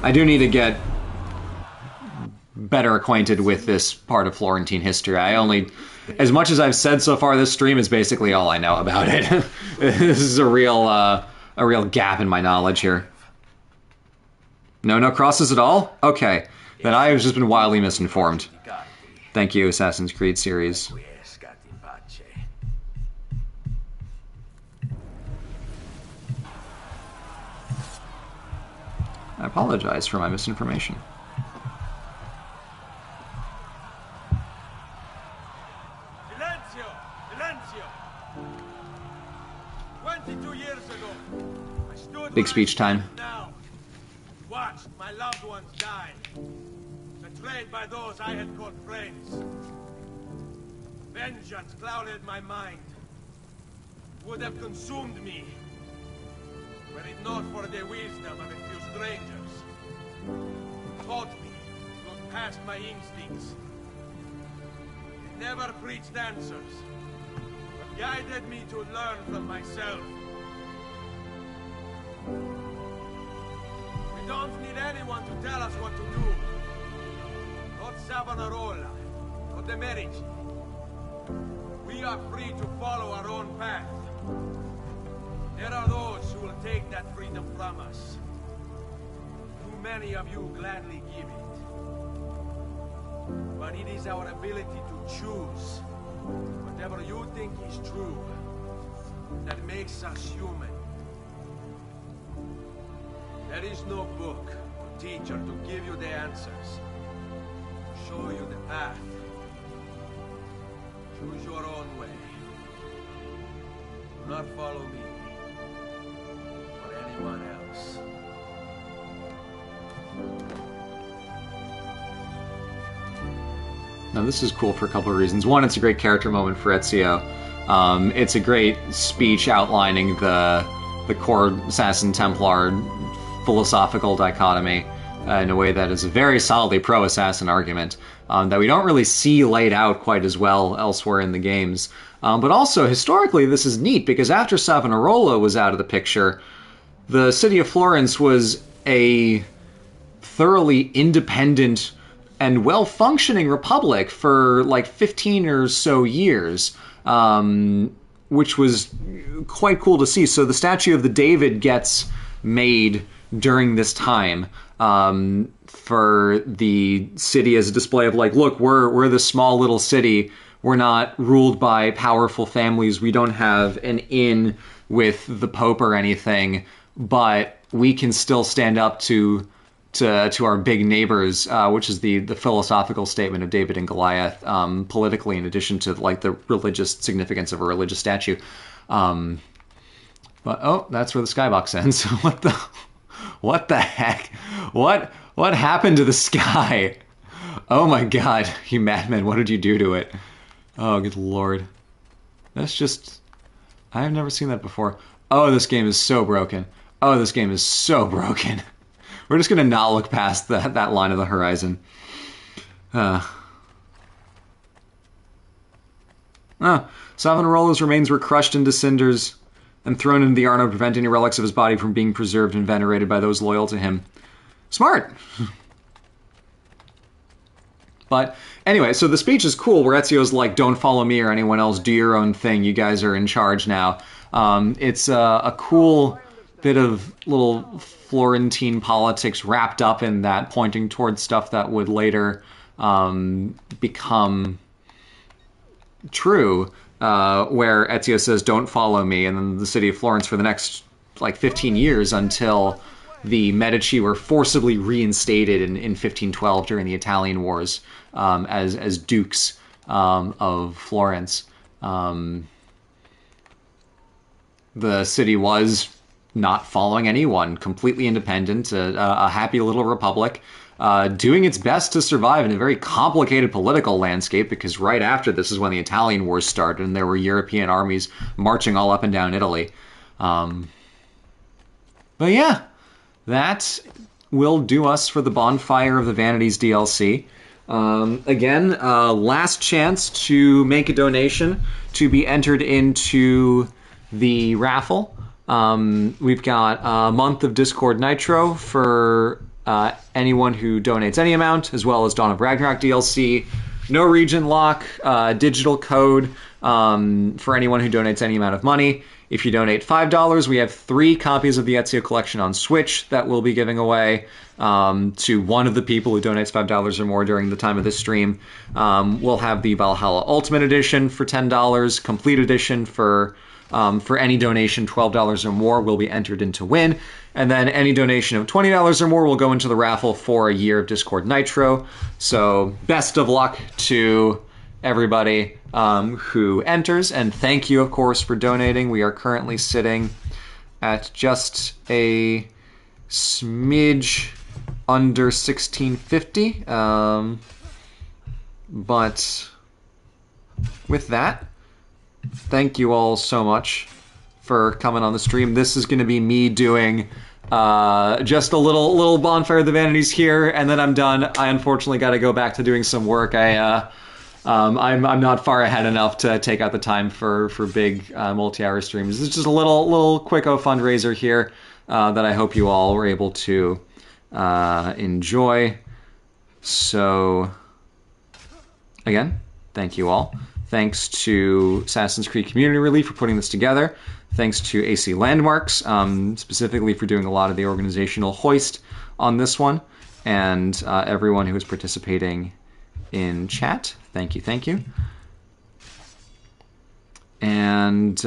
I do need to get better acquainted with this part of Florentine history. As much as I've said so far, this stream is basically all I know about it. This is a real gap in my knowledge here. No crosses at all? Okay, then I have just been wildly misinformed. Thank you, Assassin's Creed series. I apologize for my misinformation. Big speech time. Watched my loved ones die, betrayed by those I had called friends. Vengeance clouded my mind, would have consumed me, were it not for the wisdom of a few strangers. Taught me to look past my instincts. They never preached answers, but guided me to learn from myself. We don't need anyone to tell us what to do. Not Savonarola, not the Medici. We are free to follow our own path. There are those who will take that freedom from us. Too many of you gladly give it. But it is our ability to choose whatever you think is true that makes us human. There is no book or teacher to give you the answers, show you the path. Choose your own way. Do not follow me or anyone else. Now this is cool for a couple of reasons. One, it's a great character moment for Ezio. It's a great speech outlining the core Assassin Templar philosophical dichotomy in a way that is a very solidly pro-assassin argument that we don't really see laid out quite as well elsewhere in the games. But also, historically, this is neat, because after Savonarola was out of the picture, the city of Florence was a thoroughly independent and well-functioning republic for like 15 or so years, which was quite cool to see. So the statue of the David gets made during this time for the city as a display of like, look, we're this small little city. We're not ruled by powerful families. We don't have an in with the Pope or anything, but we can still stand up to our big neighbors, which is the philosophical statement of David and Goliath, politically, in addition to like the religious significance of a religious statue. But oh, that's where the skybox ends. What the heck? What happened to the sky? Oh my god, you madmen, what did you do to it? Oh, good lord. That's just... I've never seen that before. Oh, this game is so broken. Oh, this game is so broken. We're just gonna not look past that line of the horizon. Savonarola's remains were crushed into cinders and thrown into the Arno to prevent any relics of his body from being preserved and venerated by those loyal to him. Smart! But anyway, so the speech is cool where Ezio's like, don't follow me or anyone else, do your own thing, you guys are in charge now. It's a cool bit of little Florentine politics wrapped up in that, pointing towards stuff that would later become true, where Ezio says, don't follow me, and then the city of Florence for the next, like, 15 years until the Medici were forcibly reinstated in 1512 during the Italian Wars as dukes of Florence. The city was not following anyone, completely independent, a happy little republic, doing its best to survive in a very complicated political landscape, because right after this is when the Italian Wars started and there were European armies marching all up and down Italy. But yeah, that will do us for the Bonfire of the Vanities DLC. Again, last chance to make a donation to be entered into the raffle. We've got a month of Discord Nitro for anyone who donates any amount, as well as Dawn of Ragnarok DLC. No region lock, digital code for anyone who donates any amount of money. If you donate $5, we have 3 copies of the Ezio collection on Switch that we'll be giving away to one of the people who donates $5 or more during the time of this stream. We'll have the Valhalla Ultimate Edition for $10, Complete Edition for any donation $12 or more will be entered into win. And then any donation of $20 or more will go into the raffle for a year of Discord Nitro. So best of luck to everybody who enters, and thank you, of course, for donating. We are currently sitting at just a smidge under 1650. But with that, thank you all so much for coming on the stream. This is going to be me doing just a little Bonfire of the Vanities here, and then I'm done. I unfortunately got to go back to doing some work. I'm not far ahead enough to take out the time for big multi-hour streams. This is just a little quicko fundraiser here that I hope you all were able to enjoy. So again, thank you all. Thanks to Assassin's Creed Community Relief for putting this together. Thanks to AC Landmarks, specifically for doing a lot of the organizational hoist on this one. And everyone who is participating in chat. Thank you, thank you. And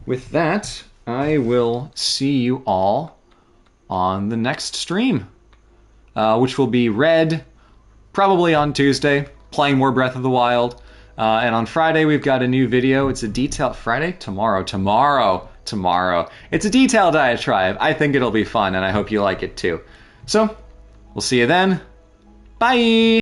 with that, I will see you all on the next stream, which will be Red, probably on Tuesday, playing more Breath of the Wild. And on Friday, we've got a new video. It's a detailed... Friday? Tomorrow. It's a detailed diatribe. I think it'll be fun, and I hope you like it too. So, we'll see you then. Bye!